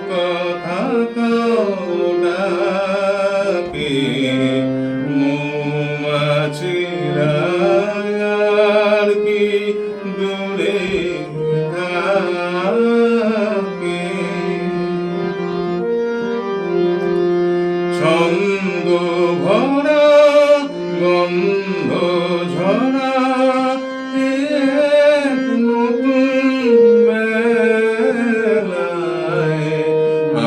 কথা ডাকে মৌমাছিরা আর কি দূরে থাকে। ছন্দ ভরা গন্ধ ঝরা এক নতুন বেলায়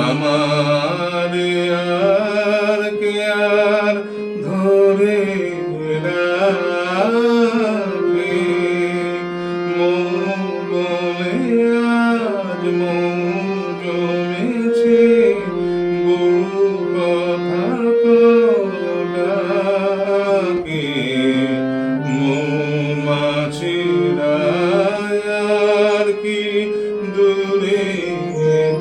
আমার আর কে আর ধরে রাখে। মৌ বলে আজ মৌ জমেছে, বহু কথা ডাকে মৌমাছিরা আর কি দূরে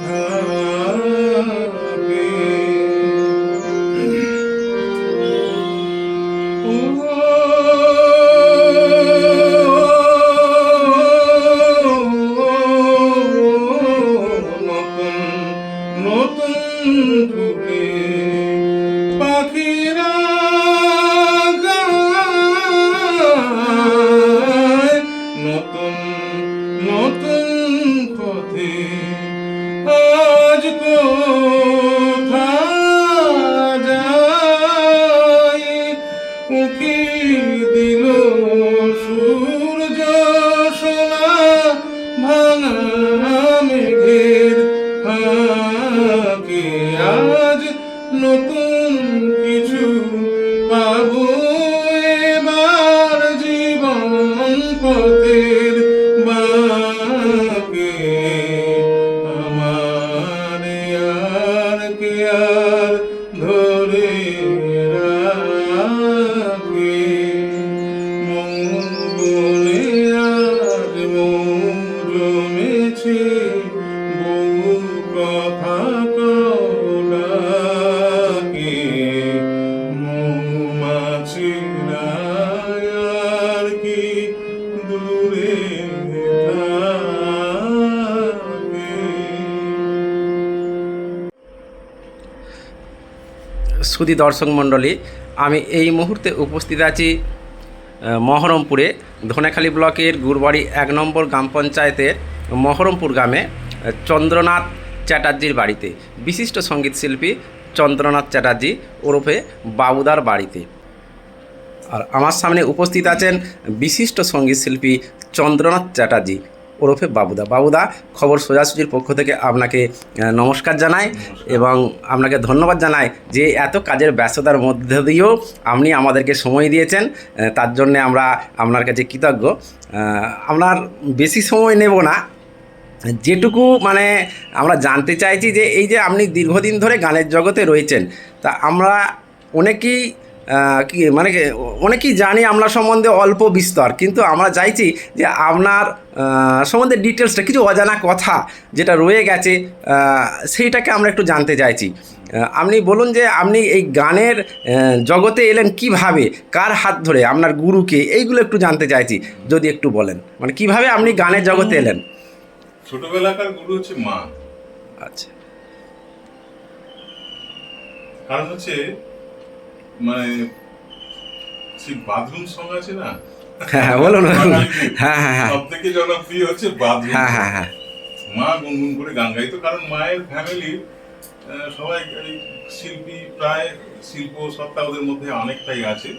থাকে। নতুন ফুলে পাখিরা গায়, নতুন নতুন পথে আজ কোথায় যায়। উকি দিল সূর্য সোনা ভাঙা মেঘের ফাঁকে, আজ নতুন কিছু পাবো এবার জীবন পথের বাঁকে। আমার আর কে আর ধরে রাখে। মৌ বলে আজ মৌ জমেছে, বহু কথা ডাকে মৌমাছিরা আর কি দূরে থাকে। সুধী দর্শক মণ্ডলী, আমি এই মুহূর্তে উপস্থিত আছি মহরমপুরে, ধনেখালি ব্লকের গুরবাড়ি 1 নম্বর গ্রাম পঞ্চায়েতের মহরমপুর গ্রামে চন্দ্রনাথ চ্যাটার্জির বাড়িতে, বিশিষ্ট সঙ্গীত শিল্পী চন্দ্রনাথ চ্যাটার্জি ওরফে বাবুদার বাড়িতে। আর আমার সামনে উপস্থিত আছেন বিশিষ্ট সঙ্গীত শিল্পী চন্দ্রনাথ চ্যাটার্জি ওরফে বাবুদা। বাবুদা, খবর সোজাসুজির পক্ষ থেকে আপনাকে নমস্কার জানাই এবং আপনাকে ধন্যবাদ জানাই যে এত কাজের ব্যস্ততার মধ্যে দিয়েও আপনি আমাদেরকে সময় দিয়েছেন, তার জন্যে আমরা আপনার কাছে কৃতজ্ঞ। আপনার বেশি সময় নেব না, যেটুকু মানে আমরা জানতে চাইছি যে এই যে আপনি দীর্ঘদিন ধরে গানের জগতে রয়েছেন, তা আমরা অনেকেই কি মানে অনেকেই জানি আপনার সম্বন্ধে অল্প বিস্তর, কিন্তু আমরা চাইছি যে আপনার সম্বন্ধে ডিটেলসটা, কিছু অজানা কথা যেটা রয়ে গেছে সেইটাকে আমরা একটু জানতে চাইছি। আপনি বলুন যে আপনি এই গানের জগতে এলেন কিভাবে, কার হাত ধরে, আপনার গুরুকে, এইগুলো একটু জানতে চাইছি, যদি একটু বলেন মানে কিভাবে আপনি গানের জগতে এলেন। ছোটবেলাকার গুরু হচ্ছে মা। আচ্ছা, কারণ হচ্ছে মানে সেই বাথরুম সং আছে না, হ্যাঁ বলুন। হ্যাঁ হ্যাঁ হ্যাঁ, সব থেকে জনপ্রিয় হচ্ছে বাথরুম। হ্যাঁ হ্যাঁ হ্যাঁ, মা গুনগুন করে গান গাইতো, কারণ মায়ের ফ্যামিলির সবাই শিল্পী, প্রায় শিল্প সত্তা ওদের মধ্যে অনেকটাই আছে।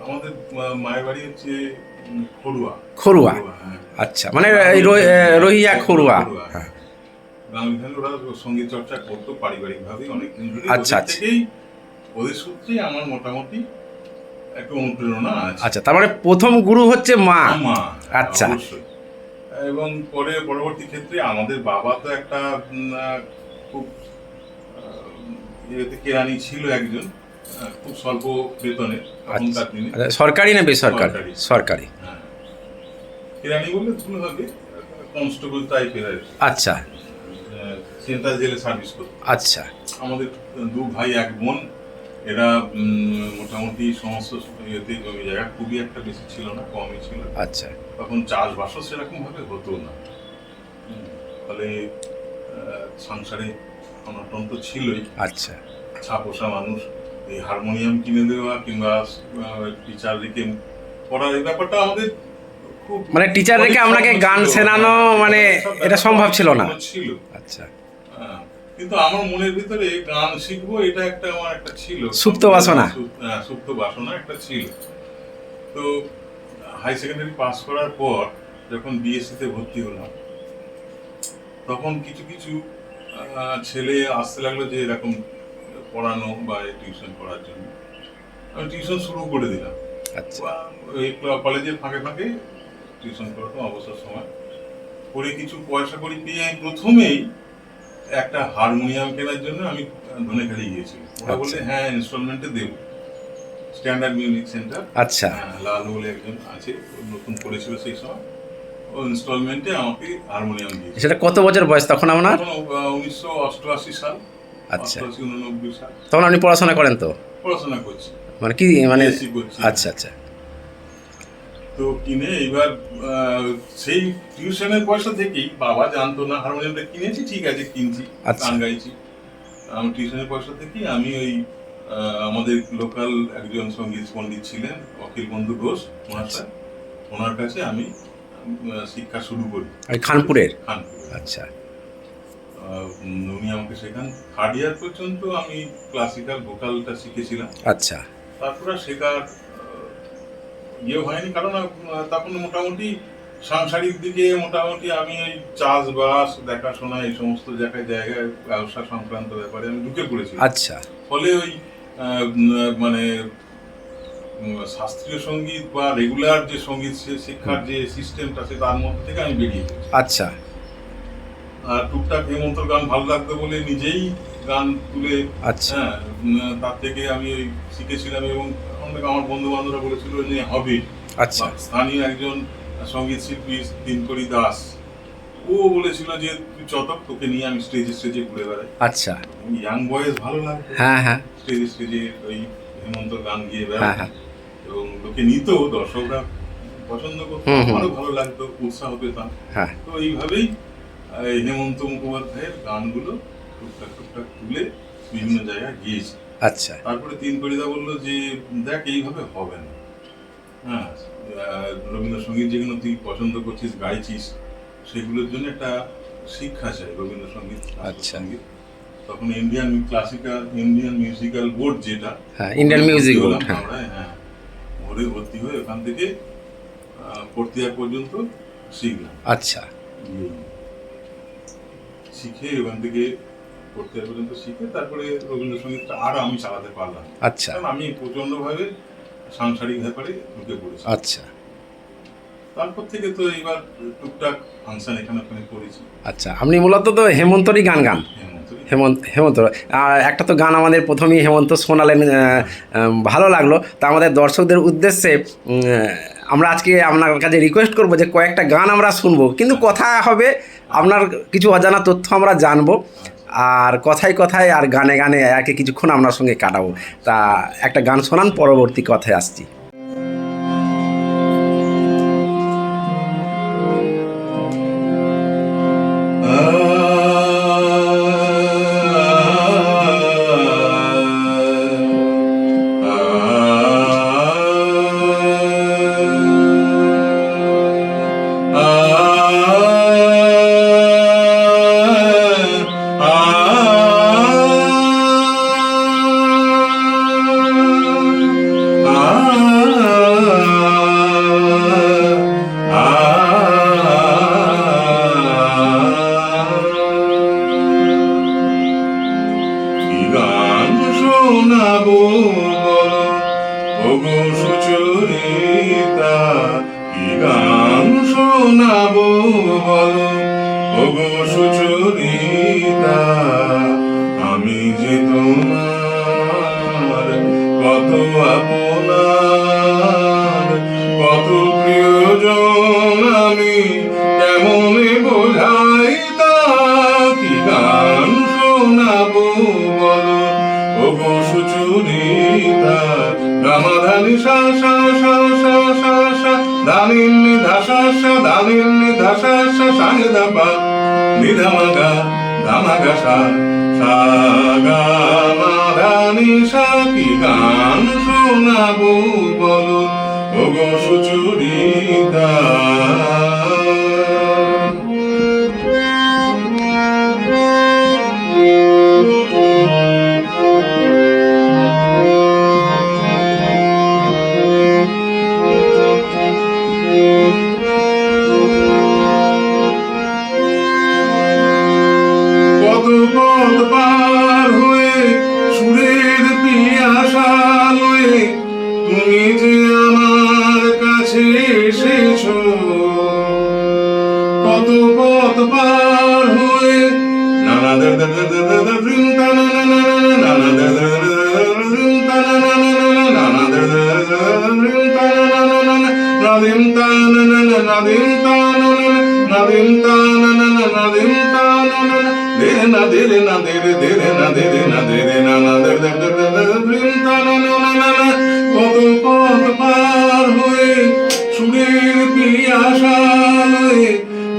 আমাদের মায়ের বাড়ি হচ্ছে খড়ুয়া। খড়ুয়া, আচ্ছা, মানে রহিয়া খড়ুয়া। হ্যাঁ, বাঙালি ফ্যামিলি, ওরা সঙ্গীত চর্চা করতো পারিবারিক ভাবে অনেকদিন ধরে। আচ্ছা আচ্ছা, ওদের সূত্রেই আমার মোটামুটি একটু অনুপ্রেরণা আছে। আচ্ছা, তার মানে প্রথম গুরু হচ্ছে মা। মা, আচ্ছা, এবং পরে পরবর্তী ক্ষেত্রে আমাদের বাবা তো একটা খুব কেরানি ছিল একজন, খুব স্বল্প বেতনে তখনকার দিনে। সরকারি না বেসরকারি? সরকারি। কেরানি বললে ভুল হবে, কনস্টেবল টাইপের। আচ্ছা, সেন্ট্রাল জেলে সার্ভিস করতো। আচ্ছা, আমাদের 2 ভাই 1 বোন, এরা মোটামুটি সমস্ত ইয়েতে জমি জায়গা খুবই একটা বেশি ছিল না, কমই ছিল। আচ্ছা, তখন চাষবাসও সেরকম ভাবে হতো না। ফলে সংসারে অনটন তো ছিলই। আচ্ছা, ছাপোষা মানুষ, এই হারমোনিয়াম কিনে দেওয়া কিংবা টিচার রেখে পড়ার এই ব্যাপারটা আমাদের খুব মানে টিচার রেখে আপনাকে গান শেখানো মানে এটা সম্ভব ছিল না। ছিল। আচ্ছা, কিন্তু আমার মনের ভিতরে গান শিখবো এটা একটা আমার একটা ছিল, সুপ্ত বাসনা। সুপ্ত বাসনা একটা ছিল। তো হাই সেকেন্ডারি পাস করার পর যখন বিএসসি তে ভর্তি হলাম, তখন কিছু কিছু ছেলে আসতে লাগলো যে এরকম পড়ানো বা টিউশন করার জন্য। আমি টিউশন শুরু করে দিলাম। আচ্ছা, ওই কলেজের ফাঁকে ফাঁকে টিউশন করতাম অবসর সময়। করে কিছু পয়সা করি পেয়ে আমি প্রথমেই একটা হারমোনিয়াম কেনার জন্য আমি ধনেখালি গিয়েছিলাম। ওরা বললে হ্যাঁ ইনস্টলমেন্টে দেবো। স্ট্যান্ডার্ড মিউজিক সেন্টার, আচ্ছা, লাল বলে একজন আছে, নতুন করেছিল সেই সময়, ও ইনস্টলমেন্টে আমাকে হারমোনিয়াম দিয়েছে। সেটা কত বছর বয়স তখন আপনার? 1988 সাল। আচ্ছা, 89 সাল। তখন আপনি পড়াশোনা করেন তো? পড়াশোনা করছি, মানে কি মানে BSc করছি। আচ্ছা আচ্ছা, তো কিনে এইবার সেই টিউশনের পয়সা থেকেই, বাবা জানতো না হারমোনিয়ামটা কিনেছি, ঠিক আছে কিনছি, আচ্ছা। গান গাইছি। আমার টিউশনের পয়সা থেকেই আমি ওই আমাদের লোকাল একজন সঙ্গীত পণ্ডিত ছিলেন অখিল বন্ধু ঘোষ মহাশয়, ওনার কাছে আমি শিক্ষা শুরু করি। ওই খানপুরের? খানপুরে। আচ্ছা, উনি আমাকে শেখান। 3rd ইয়ার পর্যন্ত আমি ক্লাসিক্যাল ভোকালটা শিখেছিলাম। আচ্ছা, তারপরে শেখার ইয়ে হয়নি, কারণ তখন মোটামুটি সাংসারিক দিকে মোটামুটি আমি ওই চাষবাস দেখাশোনা এই সমস্ত জায়গায় ব্যবসা সংক্রান্ত ব্যাপারে আমি ঢুকে পড়েছি। আচ্ছা, ফলে ওই মানে শাস্ত্রীয় সঙ্গীত বা রেগুলার যে সঙ্গীত শিক্ষার যে সিস্টেমটা আছে তার মধ্যে থেকে আমি বেরিয়ে গেছি। আচ্ছা, আর টুকটাক হেমন্তর গান ভালো লাগতো বলে নিজেই গান তুলে, আচ্ছা, হ্যাঁ, তার থেকে আমি ওই শিখেছিলাম। এবং অনেক আমার বন্ধু বান্ধবরা বলেছিল যে হবে। আচ্ছা, স্থানীয় একজন সঙ্গীত শিল্পী দিনকরি দাস, ও বলেছিল যে তুই চতক, তোকে নিয়ে আমি স্টেজে ঘুরে বেড়াই। আচ্ছা, ইয়াং বয়েস ভালো লাগতো, হ্যাঁ হ্যাঁ, স্টেজে ওই হেমন্ত গান গিয়ে হ্যাঁ বেড়াই। হ্যাঁ, এবং লোকে নিত, দর্শকরা পছন্দ করতো, আমারও ভালো লাগতো, উৎসাহ পেতাম। হ্যাঁ, তো এইভাবেই এই হেমন্ত মুখোপাধ্যায়ের গানগুলো টুকটাক টুকটাক তুলে বিভিন্ন জায়গায় গিয়েছি। আচ্ছা, তারপরে তিনকড়িদা বললো যে দেখ এইভাবে হবে না, হ্যাঁ, রবীন্দ্রসঙ্গীত যেগুলো তুই পছন্দ করছিস গাইছিস সেগুলোর জন্য একটা শিক্ষা চাই, রবীন্দ্রসঙ্গীত, আচ্ছা, সঙ্গীত। তখন ইন্ডিয়ান মিউজিক্যাল বোর্ড যেটা, হ্যাঁ, ইন্ডিয়ান মিউজিক বোর্ড, হ্যাঁ, হ্যাঁ, ওরে ভর্তি হয়ে ওখান থেকে 4th ইয়ার পর্যন্ত শিখলাম। আচ্ছা, শিখে ওখান থেকে 4th ইয়ার পর্যন্ত শিখে তারপরে রবীন্দ্রসঙ্গীতটা আর আমি চালাতে পারলাম, আচ্ছা, কারণ আমি প্রচন্ডভাবে সাংসারিক ব্যাপারে ঢুকে পড়েছি। আচ্ছা, তারপর থেকে তো এইবার টুকটাক ফাংশন এখানে ওখানে করেছি। আচ্ছা, আপনি মূলত তো হেমন্তরই গান গান। হেমন্ত আর একটা তো গান আমাদের প্রথমেই হেমন্ত শোনালেন, ভালো লাগলো। তা আমাদের দর্শকদের উদ্দেশ্যে আমরা আজকে আপনার কাছে রিকোয়েস্ট করবো যে কয়েকটা গান আমরা শুনবো, কিন্তু কথা হবে, আপনার কিছু অজানা তথ্য আমরা জানবো, আর কথায় কথায় আর গানে গানে একে কিছুক্ষণ আপনার সঙ্গে কাটাবো। তা একটা গান শোনান, পরবর্তী কথায় আসছি। সুচরিতা কি গান শোনাবো বলো, ওগো সুচরিতা, আমি যে তোমার কত আপনার, কত প্রিয়জন, আমি কেমনে বোঝাই তা, কি গান শোনাবো বলো, ওগো সুচরিতা। গামাধানি সা সা সা সা সা সা, দানিন্নি ধা সা সা, দানিন্নি ধা সা সা, সানি ধা পা, নিধা মা গা, ধামাগাসা সা গা মা ধা নি সা কি গান শোনাবো বলো ওগো সুচরিতা। কত পথ পার হয়ে সুরের পিয়াসা লয়ে তুমি যে আমার কাছে এসেছো। কত পথ পার হয়ে নানা দের দের দের দের দের দের রিম তানা না না না নানা দের দের দের দের রিম তানা না না না নানা দের দের দের রিম তানা না না না নাদিম তানা না না নাদিম তানা না না নাদিম তানা না না নাদিম তানা না না দেরে না দেরে না দেরে দেরে না দেরে না দেরে না না দের দের দের দের রিম তানা না না না না। কত পথ পার হয়ে সুরের পিয়াসা লয়ে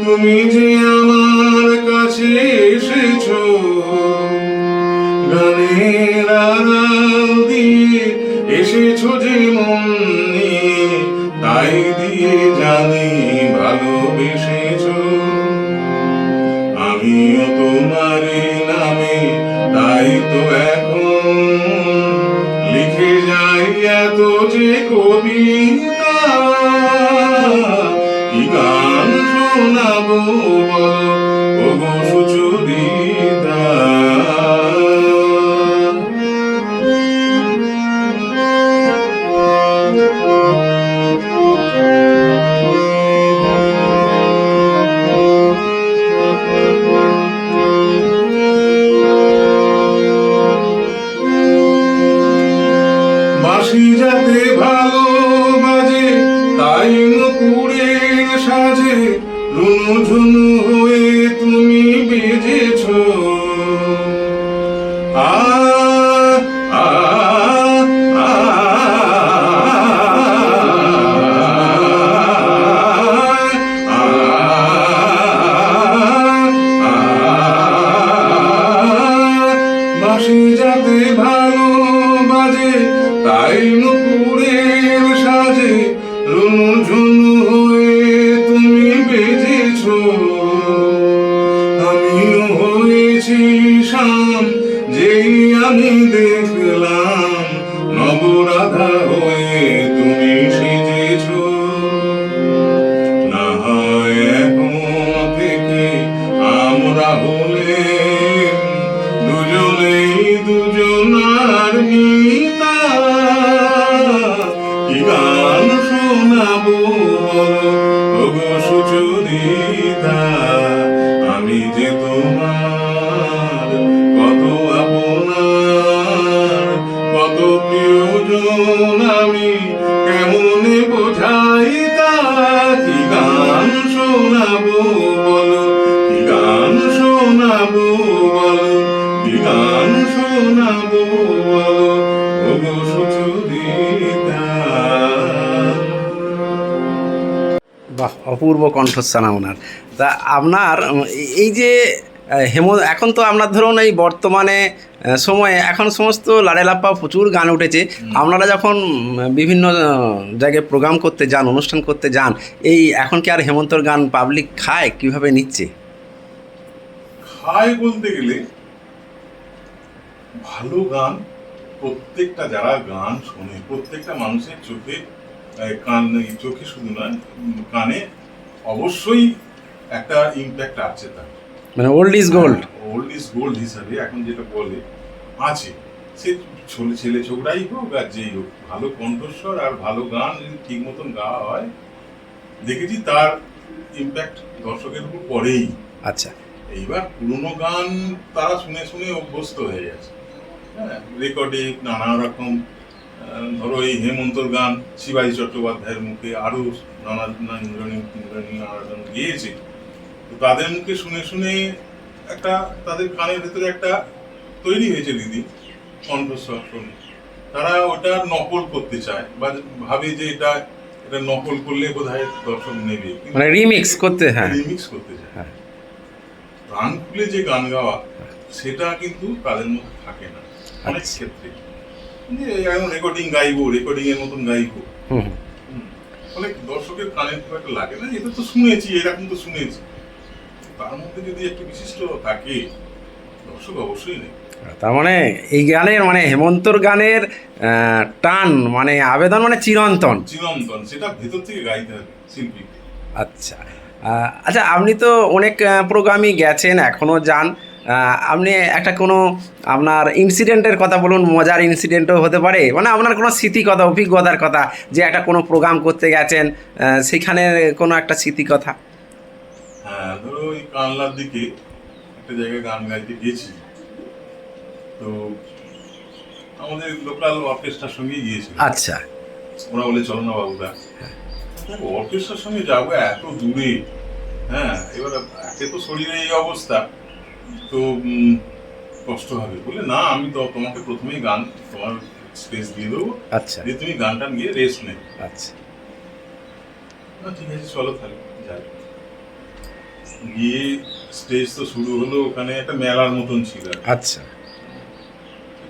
তুমি যে আমার কাছে এসেছো। গানের আড়াল দিয়ে এসেছো যে মন নিয়ে তাই দিয়ে জানি ভালোবেসেছো। আমিও তোমার নামে তাই তো এখন লিখে যাই এত যে কবিতা। কি গান শোনাবো বলো ওগো সুচরিতা। বাঁশি যাতে ভালো বাজে তাই নুপুরের সাজে রুনু ঝুনু হয়ে তুমি বেজেছো। আ আ আ বাঁশি যাতে ভালো বাজে তাই নুপুরের সাজে রুনু ঝুনু হয়ে তুমি বেজেছো। আমিও হয়েছি শাম যেই আমি দেখলাম নবরাধা হয়ে তুমি সেজেছো। না হয় এখন থেকে আমরা হলে দুজনেই দুজনার মিতা। কি গান শোনাবো বলো ওগো সুচরিতা। আমি যে তোমার কত আপনার কত প্রিয়জন আমি কেমনে বোঝাই তা। কি গান শোনাবো বলো কি গান শোনাবো বলো কি গান শোনাবো বলো ওগো সুচরিতা। বাহ, অপূর্ব কণ্ঠস্থান ওনার। তা আপনার এই যে এখন তো আপনার ধরুন এই বর্তমানে সময়ে এখন সমস্ত লাড়েলাপ্পা প্রচুর গান উঠেছে। আপনারা যখন বিভিন্ন জায়গায় প্রোগ্রাম করতে যান, অনুষ্ঠান করতে যান, এই এখন কি আর হেমন্তর গান পাবলিক খায়, কিভাবে নিচ্ছে? খায় বলতে গেলে ভালো গান প্রত্যেকটা যারা গান শোনে প্রত্যেকটা মানুষের চোখে চোখে শুধু নয় কানে অবশ্যই একটা ইম্প্যাক্ট আছে তার। মানে old is gold. Old is gold হিসাবে এখন যেটা বলে আছে, সে ছেলে ছোকরাই হোক আর যেই হোক, ভালো কণ্ঠস্বর আর ভালো গান যদি ঠিক মতন গাওয়া হয় দেখেছি তার ইম্প্যাক্ট দর্শকের উপর পড়েই। আচ্ছা, এইবার পুরোনো গান তারা শুনে শুনে অভ্যস্ত হয়ে গেছে। হ্যাঁ, রেকর্ডে নানা রকম, ধরো এই হেমন্তর গান শিবাজী চট্টোপাধ্যায়ের মুখে আরো নানাজন গিয়েছে, তো তাদের মুখে শুনে শুনে একটা তাদের কানের ভেতরে একটা তৈরি হয়েছে দিদি কণ্ঠস্বর শুনে, তারা ওটা নকল করতে চায় বা ভাবে যে এটা নকল করলে বোধহয় দর্শক নেবে, মানে রিমিক্স করতে। হ্যাঁ, রিমিক্স করতে চায়। হ্যাঁ। প্রাণ খুলে যে গান গাওয়া সেটা কিন্তু তাদের মধ্যে থাকে না অনেক আচ্ছা। ক্ষেত্রে। যে এখন রেকর্ডিং গাইবো, রেকর্ডিং এর মতন গাইবো, হুম। অনেক দর্শকের কানে খুব একটা লাগে না, এটা তো শুনেছি, এরকম তো শুনেছি। তার মধ্যে যদি একটু বিশিষ্ট থাকে দর্শক অবশ্যই নেই। তার মানে এই গানের মানে হেমন্তর গানের টান মানে আবেদন মানে চিরন্তন। চিরন্তন, সেটা ভেতর থেকে গাইতে হবে শিল্পীকে। আচ্ছা। আচ্ছা, আপনি তো অনেক প্রোগ্রামই গেছেন, এখনও যান। আপনি একটা কোনো আপনার ইনসিডেন্টের কথা বলুন, মজার ইনসিডেন্টও হতে পারে, মানে আপনার কোনো স্মৃতি কথা, অভিজ্ঞতার কথা, যে একটা কোনো প্রোগ্রাম করতে গেছেন, সেখানে কোনো একটা স্মৃতি কথা। হ্যাঁ, ধরো ওই কানলার দিকে একটা জায়গায় গান গাইতে গেছি, তো আমাদের লোকাল অর্কেস্ট্রার সঙ্গেই গিয়েছিল। আচ্ছা। ওরা বলে চলো না বাবুরা, অর্কেস্ট্রার সঙ্গে যাবো এত দূরে, হ্যাঁ, এবার একে তো শরীরে এই অবস্থা, তো কষ্ট হবে বলে, না আমি তো তোমাকে প্রথমেই গান তোমার স্পেস দিয়ে দেবো, আচ্ছা। যে তুমি গানটা নিয়ে রেস্ট নেবে। আচ্ছা। ঠিক আছে চলো তাহলে যাই। গিয়ে স্টেজ তো শুরু হলো, ওখানে একটা মেলার মতন ছিল আর কি। আচ্ছা।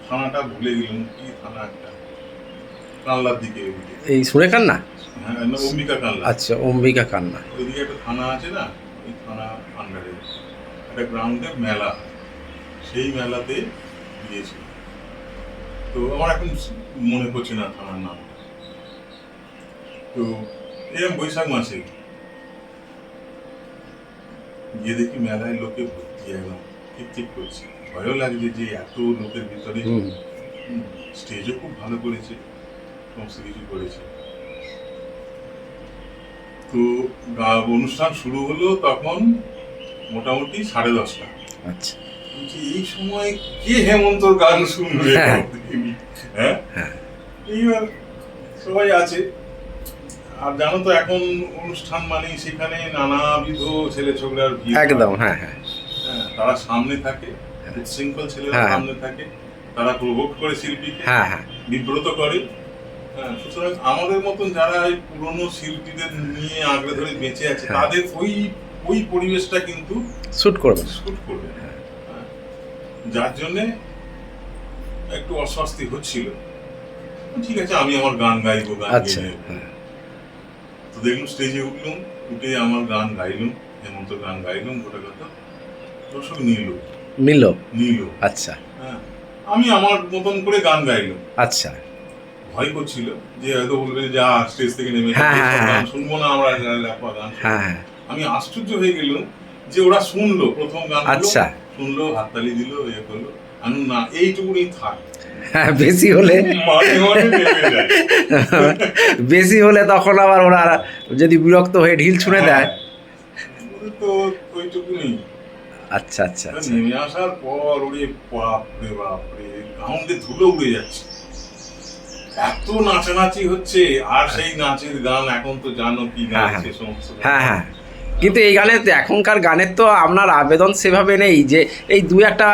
থানাটা ভুলে গেলাম, কি থানা একটা, কানলার দিকে ওইদিকে। এই সুরেখান না? হ্যাঁ না, অম্বিকা কানলা। আচ্ছা, অম্বিকা কান্না। ওইদিকে একটা থানা আছে না, ওই থানা আন্ডারে একটা গ্রাউন্ডে মেলা, সেই মেলাতে গিয়েছিল। তো আমার এখন মনে পড়ছে না থানার নাম। তো এরকম বৈশাখ মাসে গিয়ে দেখি মেলায় লোকে ভর্তি, একদম ঠিক ঠিক করছে, ভয়ও লাগছে যে এত লোকের ভিতরে। স্টেজও খুব ভালো করেছে, সমস্ত কিছু করেছে। তো অনুষ্ঠান শুরু হলো তখন মোটামুটি 10:30। আচ্ছা। বলছি, এই সময় কে হেমন্তর গান শুনবে? হ্যাঁ, এইবার সবাই আছে। আর জানো তো এখন অনুষ্ঠান মানে সেখানে নানাবিধ ছেলে ছোকরার ভিড়। একদম, হ্যাঁ হ্যাঁ। হ্যাঁ, তারা সামনে থাকে, উচ্ছৃঙ্খল ছেলেরা হ্যাঁ। সামনে থাকে, তারা প্রভোগ করে শিল্পীকে, হ্যাঁ হ্যাঁ। বিব্রত করে। হ্যাঁ, সুতরাং আমাদের মতন যারা এই পুরনো শিল্পীদের নিয়ে আঁকড়ে ধরে বেঁচে আছে, হ্যাঁ। তাদের ওই পরিবেশটা কিন্তু শ্যুট করবে না। শুট করবে। হ্যাঁ, যার জন্যে একটু অস্বস্তি হচ্ছিল। ঠিক আছে, আমি আমার গান গাইবো, গান আচ্ছা। গেয়ে নেবো। হ্যাঁ। তো দেখলাম স্টেজে উঠলাম, উঠে আমার গান গাইলাম, হেমন্ত গান গাইলাম, গোটা কথা দর্শক নিল। আচ্ছা। হ্যাঁ, আমি আমার মতন করে গান গাইলাম। আচ্ছা। ভয় করছিল যে হয়তো বলবে যে যা স্টেজ থেকে নেমে হ্যাঁ, এসব হ্যাঁ, গান হ্যাঁ। শুনবো না আমরা, ল্যাপা গান শুনবো। হ্যাঁ হ্যাঁ। আমি আশ্চর্য হয়ে গেলাম যে ওরা শুনলো, প্রথম গান আচ্ছা। শুনলো, হাততালি দিল, ইয়ে করলো। আমি না, এইটুকুনি থাক, হ্যাঁ, বেশি হলে মাঝে মাঝে নেমে যায়। বেশি হলে তখন আবার ওরা যদি বিরক্ত হয়ে ঢিল ছুঁড়ে দেয়। ওদের তো ওইটুকুনি। আচ্ছা আচ্ছা আচ্ছা। নেমে আসার পর ওরে বাপরে বাপরে, গ্রাউন্ডে ধুলো উড়ে যাচ্ছে, এত নাচানাচি হচ্ছে। আর সেই নাচের গান এখন তো জানো কি গান, হ্যাঁ, সে সমস্ত গান। হ্যাঁ হ্যাঁ। কিন্তু এই গানের এখনকার গানের তো আপনার আবেদন সেভাবে নেই, যে এই দু একটা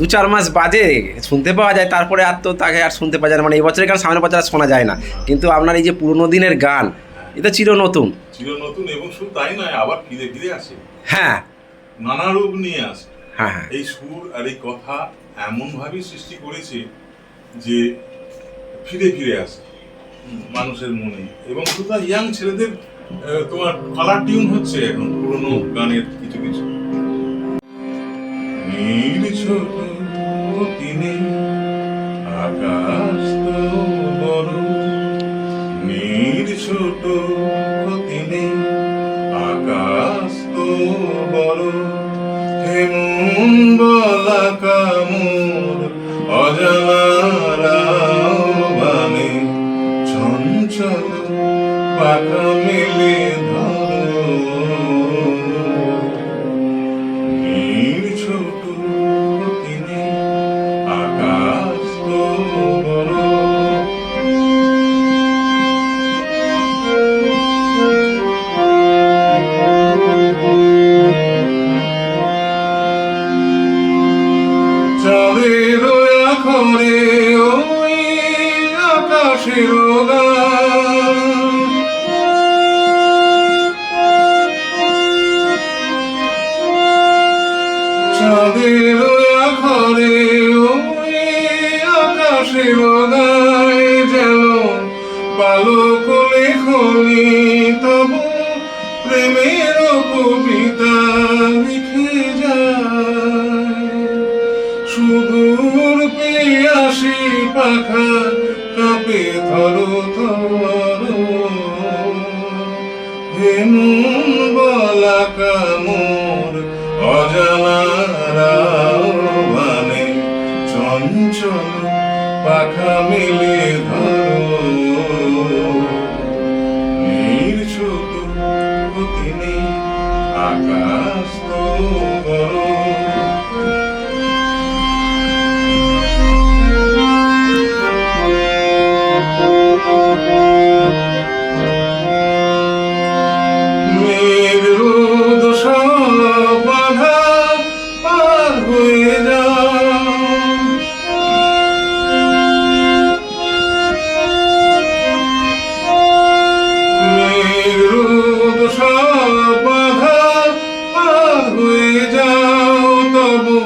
2-4 মাস বাজে শুনতে পাওয়া যায়, তারপরে আর তো তাকে আর শুনতে পাওয়া যায় না, মানে এই বছরের গান সামনের বছর আর শোনা যায় না। কিন্তু আপনার এই যে পুরোনো দিনের গান, এটা চির নতুন। চির নতুন, এবং শুধু তাই নয়, আবার ফিরে ফিরে আসে, হ্যাঁ নানা রূপ নিয়ে আসে। হ্যাঁ হ্যাঁ। এই সুর আর এই কথা এমন ভাবে সৃষ্টি করেছে যে ফিরে ফিরে আসে মানুষের মনে। এবং শুধু ইয়াং ছেলেদের তোমার কালার টিউন হচ্ছে এখন পুরোনো গানের কিছু কিছু। নীল ছোট দিনে আকাশ তো বড়, নীল ছোট দিনে আকাশ তো বড়, হেমন বলা কামর অজানারাও বানে, চঞ্চল পাখা মেলে ধরো, নীল ছোট দিনে আকাশ তো বড়। চাঁদের আখরে ওই আকাশের গান, মেঘের ঘরে ওই আকাশের গায়ে যেন বালক লেখনি তব প্রেমের কবিতা লিখে যায়। সুদূর পেয়াসী পাখা কাঁপে থর থর, হেমন বলাকা মোর অজানা মানে চঞ্চল পাখা মেলে ধরো। ছোট গতি নেই আকাশ তো বড়। মেঘ রোদ সব বাধা পার হয়ে যাও, মেঘ রোদ সব বাধা পার হয়ে যাও, তবু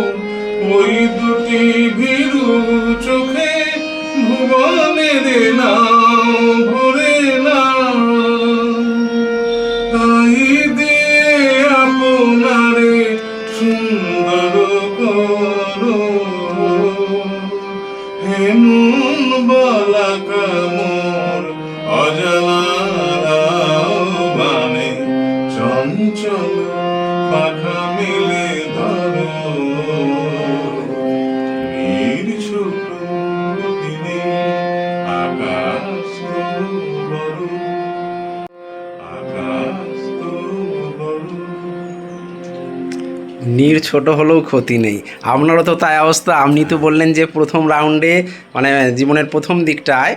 ওই দুটি ভীরু চোখে ভুবনের নাও ভরে না। তাই দিয়ে আপনারে সুন্দর করো, হেমন বলাকা মোর অজানা মানে চঞ্চল পাখা মেলে ধরো। নীর ছোট দিনে আকাশ তো বড়, আকাশ তো বড়। নীর ছোট হলেও ক্ষতি নেই, আপনারও তো তাই অবস্থা। আপনি তো বললেন যে প্রথম রাউন্ডে মানে জীবনের প্রথম দিকটায়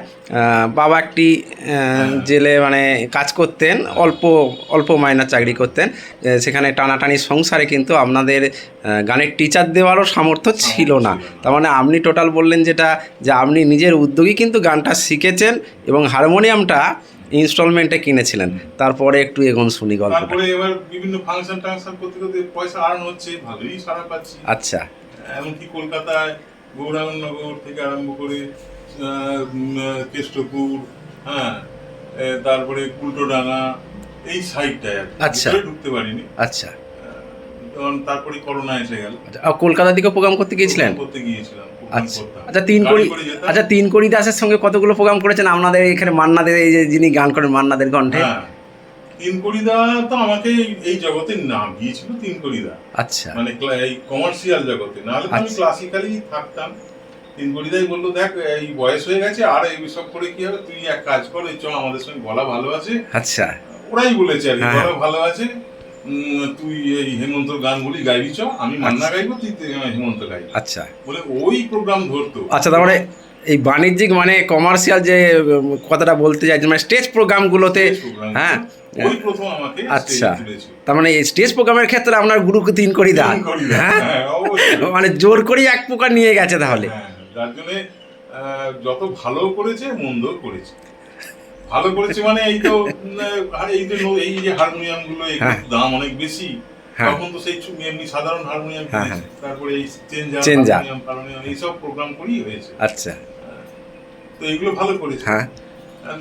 বাবা একটি জেলে মানে কাজ করতেন, অল্প অল্প মাইনা চাকরি করতেন, সেখানে টানাটানি সংসারে কিন্তু আপনাদের গানের টিচার দেওয়ারও সামর্থ্য ছিল না। তার মানে আপনি টোটাল বললেন যেটা, যে আপনি নিজের উদ্যোগী কিন্তু গানটা শিখেছেন এবং হারমোনিয়ামটা ইনস্টলমেন্টে কিনেছিলেন। তারপরে একটু এগোন শুনি গল্প। তারপরে এবার বিভিন্ন ফাংশন টাংশন করতে করতে পয়সা আর্ন হচ্ছে, ভালোই সারা পাচ্ছি। আচ্ছা, এমনকি কলকাতায় গৌরাঙ্গনগর থেকে আরম্ভ করে কেষ্টপুর, হ্যাঁ, তারপরে উল্টোডাঙ্গা, এই সাইডটায় আচ্ছা ঢুকতে পারিনি। আচ্ছা, তখন তারপরে করোনা এসে গেল। আর কলকাতা দিকে প্রোগ্রাম করতে গিয়েছিলেন? করতে গিয়েছিলাম। আচ্ছা আচ্ছা, তিন কড়ি দাসের সঙ্গে কতগুলো প্রোগ্রাম করেছেন আপনাদের এখানে? মান্নাদের, এই যে যিনি গান করেন মান্নাদের কণ্ঠে। তিনকড়িদা তো আমাকে এই জগতে নাম দিয়েছিল, তিনকড়িদা। আচ্ছা, মানে এই কমার্শিয়াল জগতে, নাহলে তো আমি ক্লাসিক্যালি থাকতাম। তিনকড়িদাই বললো, দেখ এই বয়স হয়ে গেছে, আর এই সব করে কি হবে, তুই এক কাজ কর, চ আমাদের সঙ্গে গলা ভালো আছে। আচ্ছা, ওরাই বলেছে আর কি, গলা ভালো আছে, তুই এই হেমন্তর গানগুলি গাইবি, চ আমি মান্না গাইবো, তুই হেমন্ত গাইবি। আচ্ছা, বলে ওই প্রোগ্রাম ধরতো। আচ্ছা, তার মানে এই বাণিজ্যিক মানে কমার্শিয়াল যে কথাটা বলতে চাইছি, মানে স্টেজ প্রোগ্রামগুলোতে, হ্যাঁ, ওই প্রথম আমাকে আচ্ছা, তার মানে এই স্টেজ প্রোগ্রামের ক্ষেত্রে আপনার গুরুকে তিনকড়িদা, হ্যাঁ, মানে জোর করে এক প্রকার নিয়ে গেছে তাহলে। যার জন্য যত ভালো করেছে মন্দ করেছে। ভালো করেছে মানে এই তো এই যে হারমোনিয়াম গুলো, দাম অনেক বেশি, তখন তো সেই এমনি সাধারণ হারমোনিয়াম কিনেছি, তারপরে এই চেঞ্জার হারমোনিয়াম এইসব প্রোগ্রাম করি হয়েছে। আচ্ছা, তো এইগুলো ভালো করেছে। হ্যাঁ,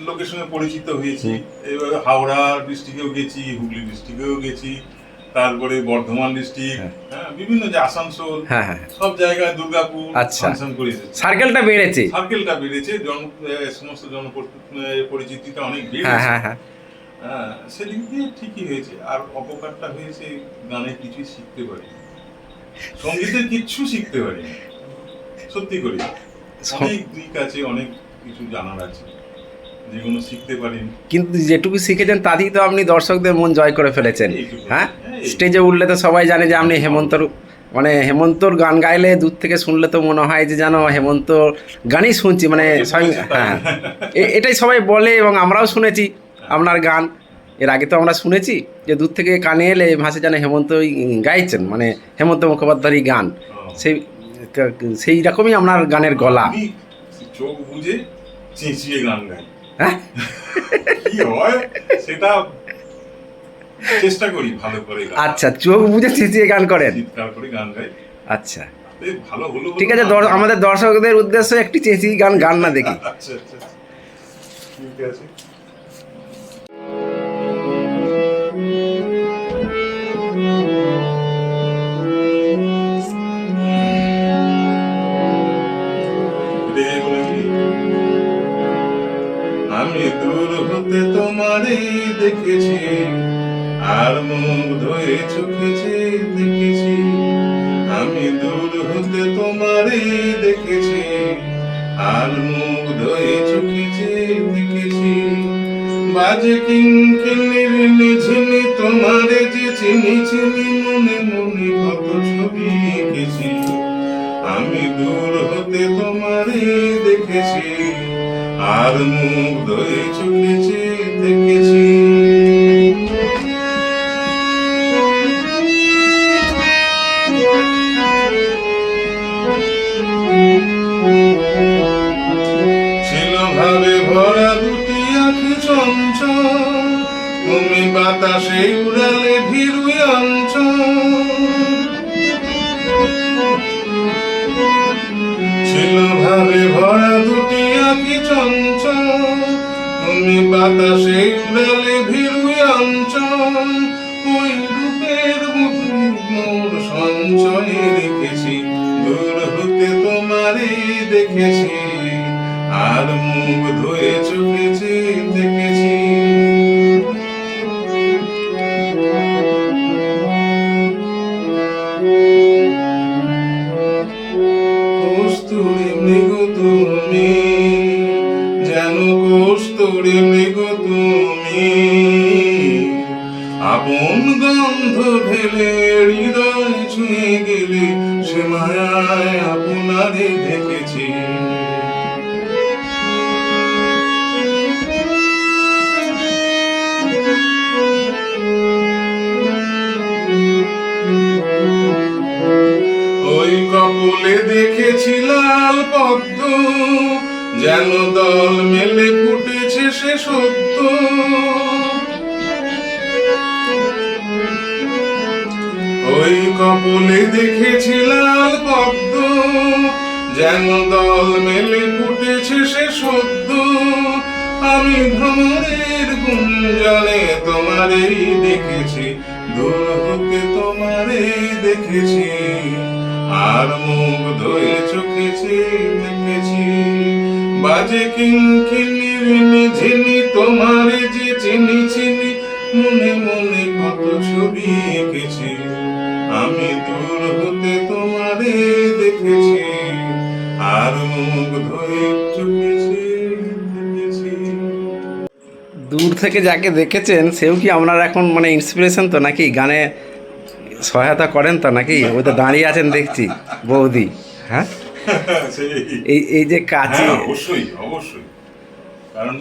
লোকের সঙ্গে পরিচিত হয়েছি। এবার হাওড়া ডিস্ট্রিক্টেও গেছি, হুগলি ডিস্ট্রিক্টেও গেছি, তারপরে বর্ধমান ডিস্ট্রিক্ট, হ্যাঁ, বিভিন্ন যে আসানসোল, সব জায়গায়, দুর্গাপুর ফাংশন করেছে। সার্কেলটা বেড়েছে, সমস্ত পরিচিতিটা অনেক বেড়েছে। সেদিক দিয়ে ঠিকই হয়েছে। আর অপকারটা হয়েছে, গানে কিছুই শিখতে পারি, সঙ্গীতের কিচ্ছু শিখতে পারি, সত্যি করে। অনেক দিক আছে, অনেক কিছু জানার আছে, যেগুলো শিখতে পারিনি। কিন্তু যেটুকু শিখেছেন তাতেই তো আপনি দর্শকদের মন জয় করে ফেলেছেন। হ্যাঁ, স্টেজে উঠলে তো সবাই জানে যে আপনি হেমন্তর, মানে হেমন্তর গান গাইলে দূর থেকে শুনলে তো মনে হয় যে যেন হেমন্ত গানই শুনছি, মানে হ্যাঁ, এটাই সবাই বলে এবং আমরাও শুনেছি আপনার গান। এর আগে তো আমরা শুনেছি যে দূর থেকে কানে এলে ভাসে যেন হেমন্তই গাইছেন, মানে হেমন্ত মুখোপাধ্যায়ের গান, সেই রকমই আপনার গানের গলা। চোখ বুঝে চেঁচিয়ে গান গাই, কি হয় সেটা চেষ্টা করি ভালো করে। আচ্ছা, চোখ বুঝে চেঁচিয়ে গান করেন, চিৎকার করে গান গাই। আচ্ছা, এই ভালো হলো ঠিক আছে। আমাদের দর্শকদের উদ্দেশ্যে একটি চেঁচি গান গান না দেখি। আচ্ছা আচ্ছা ঠিক আছে। এটা বলে কি, আমি দূর হতে তোমারই দেখেছি, আর মুখ ধরে চোখেছি দেখেছি। আমি দূর হতে তোমারই দেখেছি, আর মুখ ধরে চোখেছি দেখেছি। বাজে কিঙ্কিনির নিঝিনি তোমারে যে চিনি চিনি, মনে মনে কত ছবি এঁকেছি। আমি দূর হতে তোমারই দেখেছি, আর মুখ ধরে চোখেছি দেখেছি। ছিল ভাবে ভরা দুটি আঁখি চঞ্চল, তুমি বাতাসে উড়ালে ভীরু অঞ্চল। ছিল ভাবে ভরা দুটি আঁখি চঞ্চল, তুমি বাতাসে উড়ালে ভীরু অঞ্চল। ওই রূপের মুখে মোর সঞ্চয়ে রেখেছি, দূর হতে তোমারই দেখেছি, আর মুখ ধুয়ে চোখেছি দেখেছি। কস্তুরী মৃগ তুমি, যেন কস্তুরী মৃগ তুমি, আপন গন্ধ ঢেলে হৃদয় ছুঁয়ে গেলে, সে মায়ায় আপনারে দেখেছি। ওই কপলে দেখেছি লাল পদ্ম, যেন দল মেলে ফুটেছে সে সত্য। ওই কপলে দেখেছি লাল পদ্ম, যেন দল মেলে ফুটেছে সে সত্য। আমি ভ্রমরের গুঞ্জনে তোমারই দেখেছি, দূর হতে তোমারই দেখেছি, আর মুখ ধুয়ে চোখেছি দেখেছি। বাজে কিঙ্কিনির নিঝিনি তোমারে যে চিনি চিনি, মনে মনে কত ছবি এঁকেছি। আমি দূর হতে তোমারে দেখেছি, আর মুখ ধুয়ে চোখেছি দেখেছি। দূর থেকে যাকে দেখেছেন সেও কি আপনার এখন মানে ইন্সপিরেশন তো নাকি, গানে সহায়তা করেন তো নাকি? ওই তো দাঁড়িয়ে আছেন দেখছি বৌদি। হ্যাঁ, এই যে কাজে অবশ্যই অবশ্যই, কারণ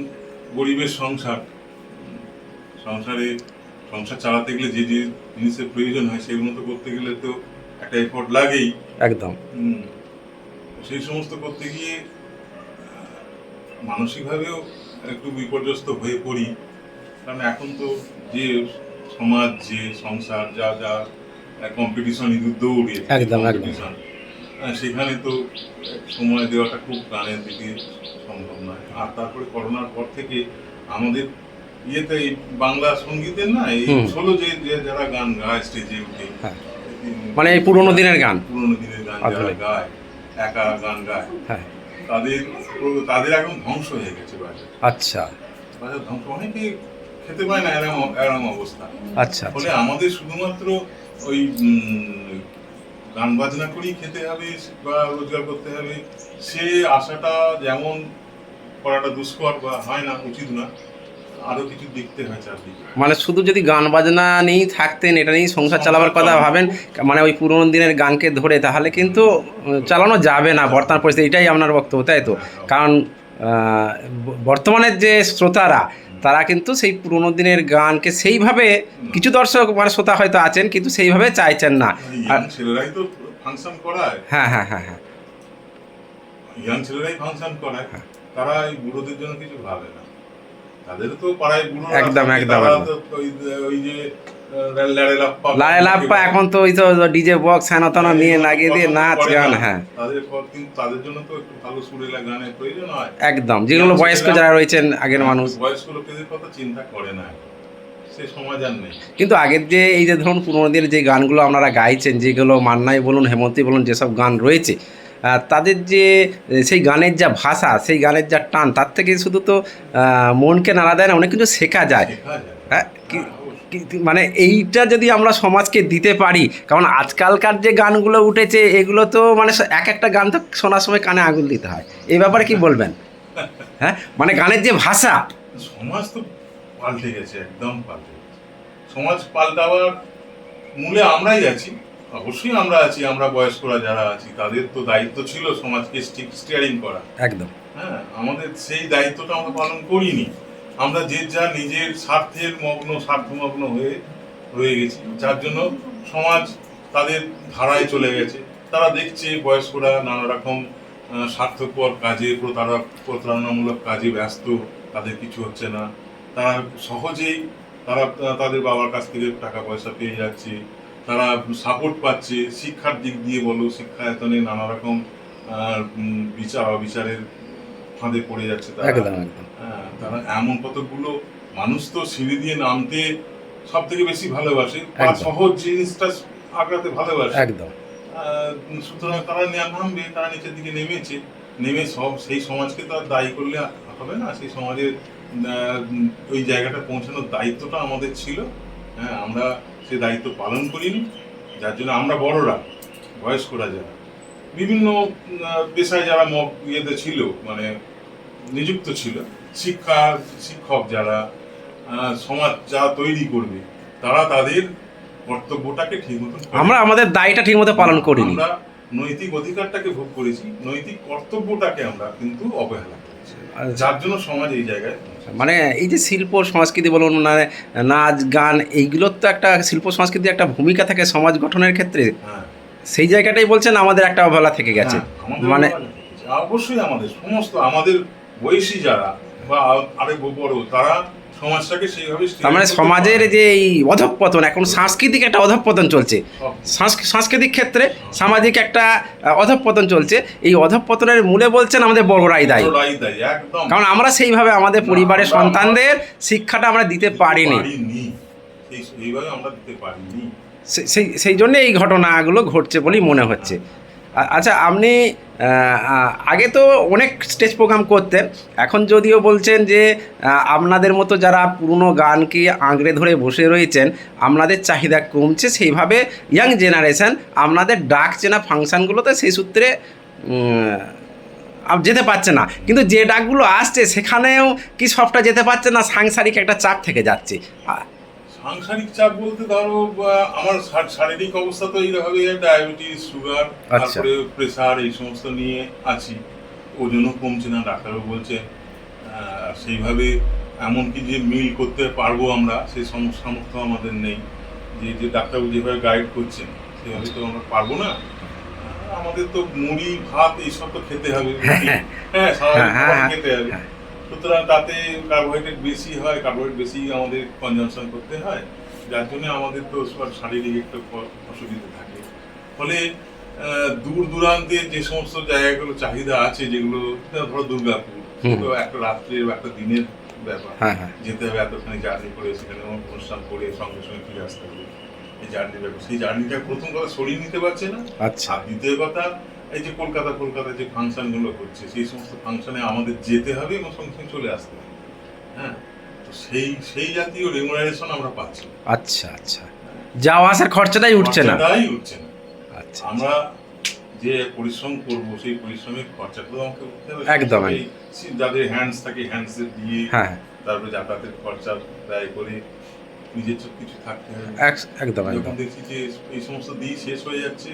গরিবের সংসার, সংসারে সংসার চালাতে গেলে যে যে জিনিসের প্রয়োজন হয় সেগুলো তো করতে গেলে তো একটা এফোর্ট লাগেই। একদম। সেই সমস্ত করতে গিয়ে মানসিকভাবেও একটু বিপর্যস্ত হয়ে পড়ি, কারণ এখন তো যে সমাজ, যে সংসার, যা যা কম্পিটিশন, ইঁদুর দৌড়ে একদম, কম্পিটিশন, সেখানে তো সময় দেওয়াটা খুব গানের দিকে সম্ভব নয়। আর তারপরে করোনার পর থেকে আমাদের ইয়েতে এই বাংলা সঙ্গীতের না এই ষোলো যে যারা গান গায় স্টেজে উঠে, মানে এই পুরোনো দিনের গান, পুরোনো দিনের গান যারা গায়, একা গান গায়, তাদের একদম ধ্বংস হয়ে গেছে বাজার। আচ্ছা, বাজার ধ্বংস, অনেকে খেতে পায় না এরম অবস্থা। আচ্ছা, ফলে আমাদের শুধুমাত্র ওই গান বাজনা করেই খেতে হবে বা রোজগার করতে হবে, সে আশাটা যেমন করাটা দুষ্কর বা হয় না, উচিত না। আরো কিছু দেখতে হয় চারদিকে। মানে শুধু যদি গান বাজনা নিয়েই থাকতেন, এটা নিয়েই সংসার চালাবার কথা ভাবেন, মানে ওই পুরোনো দিনের গানকে ধরে, তাহলে কিন্তু চালানো যাবে না বর্তমান পরিস্থিতি। এটাই আপনার বক্তব্য, তাই তো? কারণ বর্তমানের যে শ্রোতারা, তারা কিন্তু সেই পুরোনো দিনের গানকে সেইভাবে, কিছু দর্শক মানে শ্রোতা হয়তো আছেন কিন্তু সেইভাবে চাইছেন না। আর ছেলেরাই তো ফাংশন করায়। হ্যাঁ হ্যাঁ হ্যাঁ হ্যাঁ, ইয়াং ছেলেরাই ফাংশন করায়, তারা এই বুড়োদের জন্য কিছু ভাবে না। তাদের তো পাড়ায় বুড়ো, একদম একদম, ওই যে লায়ে লাপ্পা এখন তো ওই তো ডিজে বক্স হ্যান তেন নিয়ে লাগিয়ে দিয়ে নাচ গান, হ্যাঁ কিন্তু তাদের জন্য তো একটু ভালো সুরেলা গানের প্রয়োজন হয়। একদম, যেগুলো বয়স্ক যারা রয়েছেন আগের মানুষ, বয়স্ক লোকেদের কথা চিন্তা করে না, সে সমাজ আর নেই। কিন্তু আগের যে এই যে ধরুন পুরোনো দিনের যে গানগুলো আপনারা গাইছেন, যেগুলো মান্নাই বলুন হেমন্তী বলুন যেসব গান রয়েছে, তাদের যে সেই গানের যা ভাষা, সেই গানের যা টান, তার থেকে শুধু তো মনকে নাড়া দেয় না, অনেক কিছু শেখা যায়। হ্যাঁ মানে এইটা যদি আমরা সমাজকে দিতে পারি, কারণ আজকালকার যে গানগুলো উঠেছে এগুলো তো মানে এক একটা গান তো শোনার সময় কানে আঙুল দিতে হয়, এই ব্যাপারে কি বলবেন? হ্যাঁ মানে গানের যে ভাষা, সমাজ তো পাল্টে গেছে, একদম পাল্টে গেছে। সমাজ পাল্টাবার মূলে আমরাই আছি, অবশ্যই আমরা আছি। আমরা বয়স্করা যারা আছি তাদের তো দায়িত্ব ছিল সমাজকে স্টিয়ারিং করা, একদম। হ্যাঁ, আমাদের সেই দায়িত্বটা আমরা পালন করিনি। আমরা যে যা নিজের স্বার্থমগ্ন হয়ে গেছি, যার জন্য সমাজ তাদের ধারায় চলে গেছে। তারা দেখছে বয়স্করা নানা রকম স্বার্থপর কাজে, প্রতারণামূলক কাজে ব্যস্ত, তাদের কিছু হচ্ছে না। তারা সহজেই তাদের বাবার কাছ থেকে টাকা পয়সা পেয়ে যাচ্ছে, তারা সাপোর্ট পাচ্ছে শিক্ষার দিক দিয়ে বলো, শিক্ষায়তনে নানা রকম বিচারের ফাঁদে পড়ে যাচ্ছে তারা। তারা এমন কতগুলো মানুষ তো সিঁড়ি দিয়ে নামতে সব থেকে বেশি ভালোবাসে, বা সহজ জিনিসটা আঁকড়াতে ভালোবাসে, একদম। সুতরাং তারা নামবে, তারা নিচের দিকে নেমে সেই সমাজকে তো আর দায়ী করলে হবে না। সেই সমাজের ওই জায়গাটা পৌঁছানোর দায়িত্বটা আমাদের ছিল, হ্যাঁ, আমরা সেই দায়িত্ব পালন করিনি। যার জন্য আমরা বড়রা, বয়স্করা যারা বিভিন্ন পেশায় যারা ইয়েতে ছিল, মানে নিযুক্ত ছিল, শিক্ষক যারা, সমাজ যারা তৈরি করবে, তারা তাদের কর্তব্যটাকে ঠিক মতো, আমরা আমাদের দায়টা ঠিক মতো পালন করিনি। আমরা নৈতিক অধিকারটাকে ভোগ করেছি, নৈতিক কর্তব্যটাকে আমরা কিন্তু অবহেলা করেছি, যার জন্য সমাজ এই জায়গায়। মানে এই যে শিল্প সংস্কৃতি বলুন, মানে নাচ গান, এইগুলোর তো একটা শিল্প সংস্কৃতির একটা ভূমিকা থাকে সমাজ গঠনের ক্ষেত্রে। সেই জায়গাটাই বলছেন আমাদের একটা অবহেলা থেকে গেছে। মানে অবশ্যই আমাদের সমস্ত আমাদের বয়সী যারা বা আরেক বড়, তারা সমাজটাকে সেইভাবে, মানে সমাজের যে এই অধঃপতন, এখন সাংস্কৃতিক একটা অধঃপতন চলছে, সাংস্কৃতিক ক্ষেত্রে সামাজিক একটা অধঃপতন চলছে। এই অধঃপতনের মূলে বলছেন আমাদের বড়রাই দায়ী, কারণ আমরা সেইভাবে আমাদের পরিবারের সন্তানদের শিক্ষাটা আমরা দিতে পারিনি, সেই জন্য এই ঘটনাগুলো ঘটছে বলেই মনে হচ্ছে। আচ্ছা, আপনি আগে তো অনেক স্টেজ প্রোগ্রাম করতেন, এখন যদিও বলছেন যে আপনাদের মতো যারা পুরনো গানকে আঁকড়ে ধরে বসে রয়েছেন, আপনাদের চাহিদা কমছে, সেইভাবে ইয়াং জেনারেশন আপনাদের ডাক চেনা ফাংশানগুলোতে সেই সূত্রে যেতে পারছে না। কিন্তু যে ডাকগুলো আসছে সেখানেও কি সবটা যেতে পারছে না, সাংসারিক একটা চাপ থেকে যাচ্ছে। সাংসারিক চাপ বলতে ধরো, আমার শারীরিক অবস্থা তো এইভাবে, ডায়াবেটিস, সুগার, তারপরে প্রেসার, এই সমস্ত নিয়ে আছি। ওজনও কমছে না, ডাক্তারও বলছে। সেইভাবে এমনকি যে মিল করতে পারবো আমরা, সেই সামর্থ্য আমাদের নেই। যে ডাক্তারবাবু যেভাবে গাইড করছেন সেভাবে তো আমরা পারবো না। আমাদের তো মুড়ি ভাত এইসব তো খেতে হবে, হ্যাঁ, স্বাভাবিক খেতে হবে। সুতরাং তাতে কার্বোহাইড্রেট বেশি হয়, কার্বোহাইড্রেট বেশি আমাদের কনজামশন করতে হয়, যার জন্য আমাদের তো শারীরিক একটু অসুবিধা থাকে। ফলে দূর দূরান্তে যে সমস্ত জায়গাগুলো চাহিদা আছে, যেগুলো ধরো দুর্গাপুর, তো একটা রাত্রের বা একটা দিনের ব্যাপার, যেতে হবে এতখানি জার্নি করে, সেখানে অনুষ্ঠান করে সঙ্গে সঙ্গে ফিরে আসতে হবে। এই জার্নির ব্যাপার, সেই জার্নিটা প্রথম কথা সরিয়ে নিতে পারছে না। আচ্ছা, দ্বিতীয় কথা, এই যে কলকাতায় যে ফাংশনগুলো হচ্ছে, সেই সমস্ত ফাংশনে আমাদের যেতে হবে এবং সঙ্গে চলে আসতে হবে, হ্যাঁ, তো সেই জাতীয় রেমুনারেশন আমরা পাচ্ছি। আচ্ছা, যাওয়া আসার খরচাটাই উঠছে না। আচ্ছা, আমরা যে পরিশ্রম করব, সেই পরিশ্রমের খরচাটা তো আমাকে উঠতে হবে। একদম, যাদের হ্যান্ডস থাকে হ্যান্ডস দিয়ে, তারপরে যাতায়াতের খরচা ব্যয় করে নিজের কিছু থাকতে হবে। একদম, যখন দেখছি যে এই সমস্ত দিয়ে শেষ হয়ে যাচ্ছে,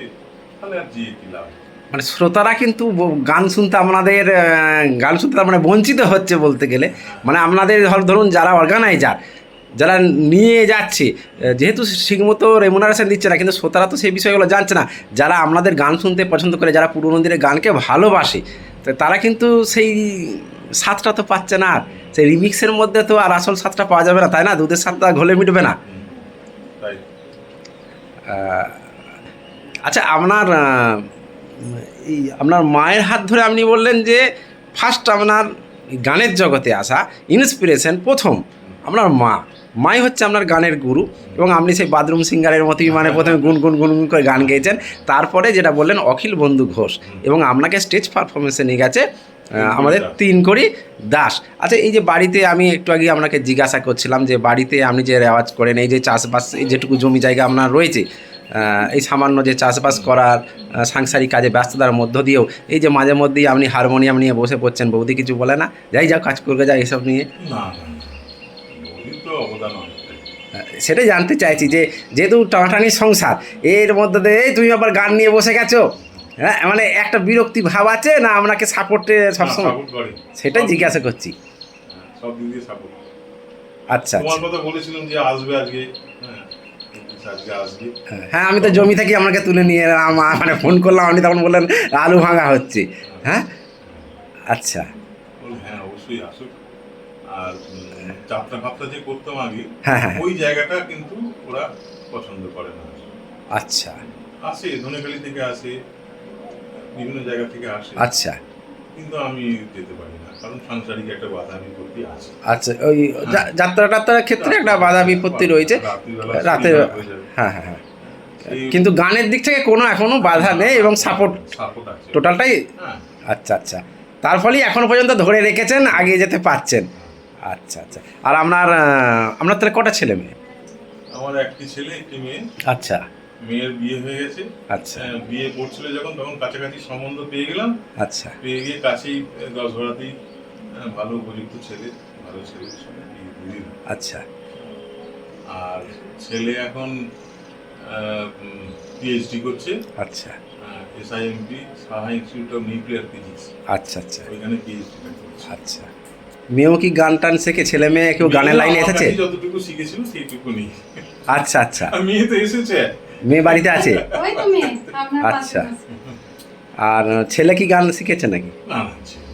তাহলে আর যে কি লাভ। মানে শ্রোতারা কিন্তু গান শুনতে মানে বঞ্চিত হচ্ছে বলতে গেলে। মানে আপনাদের ধরুন যারা অর্গানাইজার, যারা নিয়ে যাচ্ছে, যেহেতু ঠিকমতো রেমুনারেশন দিচ্ছে না, কিন্তু শ্রোতারা তো সেই বিষয়গুলো জানছে না। যারা আপনাদের গান শুনতে পছন্দ করে, যারা পুরোনো দিনের গানকে ভালোবাসে, তো তারা কিন্তু সেই স্বাদটা তো পাচ্ছে না। সেই রিমিক্সের মধ্যে তো আর আসল স্বাদটা পাওয়া যাবে না, তাই না? দুধের স্বাদটা ঘোলে মিটবে না। তাই আচ্ছা, আপনার এই আপনার মায়ের হাত ধরে আপনি বললেন যে ফার্স্ট আপনার গানের জগতে আসা ইন্সপিরেশন প্রথম আপনার মাই হচ্ছে আপনার গানের গুরু, এবং আপনি সেই বাথরুম সিঙ্গারের মতোই মানে প্রথমে গুনগুন গুনগুন করে গান গেয়েছেন, তারপরে যেটা বললেন অখিল বন্ধু ঘোষ, এবং আপনাকে স্টেজ পারফরমেন্সে নিয়ে গেছে আমাদের তিনকড়ি দাস। আচ্ছা, এই যে বাড়িতে আমি একটু আগে আপনাকে জিজ্ঞাসা করছিলাম যে বাড়িতে আপনি যে রেওয়াজ করেন, এই যে চাষবাস, এই যেটুকু জমি জায়গা আপনার রয়েছে, এই সামান্য যে চাষবাস করার সাংসারিক কাজে ব্যস্ততার মধ্য দিয়েও এই যে মাঝে মধ্যেই আপনি হারমোনিয়াম নিয়ে বসে পড়ছেন, বৌদি কিছু বলে না যাই যাও কাজ করবে যা এসব নিয়ে? না, বৌদির তো অবদান অনেকটাই। সেটাই জানতে চাইছি যে যেহেতু টানাটানি সংসার, এর মধ্যে দিয়ে এই তুমি আবার গান নিয়ে বসে গেছো, হ্যাঁ, মানে একটা বিরক্তি ভাব আছে না আপনাকে সাপোর্টে সবসময়? সাপোর্ট করে, সেটাই জিজ্ঞাসা করছি। সব দিক দিয়ে সাপোর্ট। আচ্ছা তোমার আচ্ছা, কথা বলেছিলাম যে আসবে আজকে, হ্যাঁ আজকে আসবে। হ্যাঁ, আমি তো জমি থেকে আপনাকে তুলে নিয়ে এলাম, মানে ফোন করলাম, আপনি তখন বললেন আলু ভাঙা হচ্ছে, হ্যাঁ আচ্ছা হ্যাঁ অবশ্যই আসুক। আর যাত্রা ফাত্রা যে করতাম আগে, হ্যাঁ হ্যাঁ ওই জায়গাটা কিন্তু ওরা পছন্দ করে না। আচ্ছা আসে, ধনেখালি থেকে আসে, বিভিন্ন জায়গা থেকে আসে, আচ্ছা কিন্তু আমি যেতে পারি না, কারণ সাংসারিক একটা বাধা বিপত্তি আছে। আচ্ছা, ওই যাত্রা টাত্রার ক্ষেত্রে একটা বাধা বিপত্তি রয়েছে রাতে, হ্যাঁ হ্যাঁ হ্যাঁ, কিন্তু গানের দিক থেকে কোনো এখনো বাধা নেই এবং সাপোর্ট আছে টোটালটাই। হ্যাঁ। আচ্ছা আচ্ছা, তার ফলেই এখনো পর্যন্ত ধরে রেখেছেন, এগিয়ে যেতে পারছেন। আচ্ছা আচ্ছা, আর আপনার তাহলে কটা ছেলে মেয়ে? আমার একটি ছেলে একটি মেয়ে। আচ্ছা, মেয়ের বিয়ে হয়ে গেছে। আচ্ছা বিয়ে করছিল যখন, তখন কাছাকাছি সম্বন্ধ পেয়ে গেলাম। আচ্ছা, পেয়ে গিয়ে কাছেই 10 ভাড়াতেই ভালো উপযুক্ত ছেলে, ভালো ছেলের সঙ্গে বিয়ে দিয়ে দিলাম। আচ্ছা আর ছেলে এখন পিএইচডি করছে। আচ্ছা SINP, Saha institute of nuclear physics, আচ্ছা আচ্ছা ওইখানে পিএইচডি করছে। আচ্ছা, মেয়েও কি গান টান শেখে? ছেলে মেয়ে কেউ গানের লাইনে এসেছে? যতটুকু শিখেছিল সেইটুকু নেই। আচ্ছা আচ্ছা, মেয়ে তো এসেছে, মেয়ে বাড়িতে আছে। ওই তো মেয়ে, আপনার আচ্ছা, পাশে। আর ছেলে কি গান শিখেছে নাকি? না না ছেলে।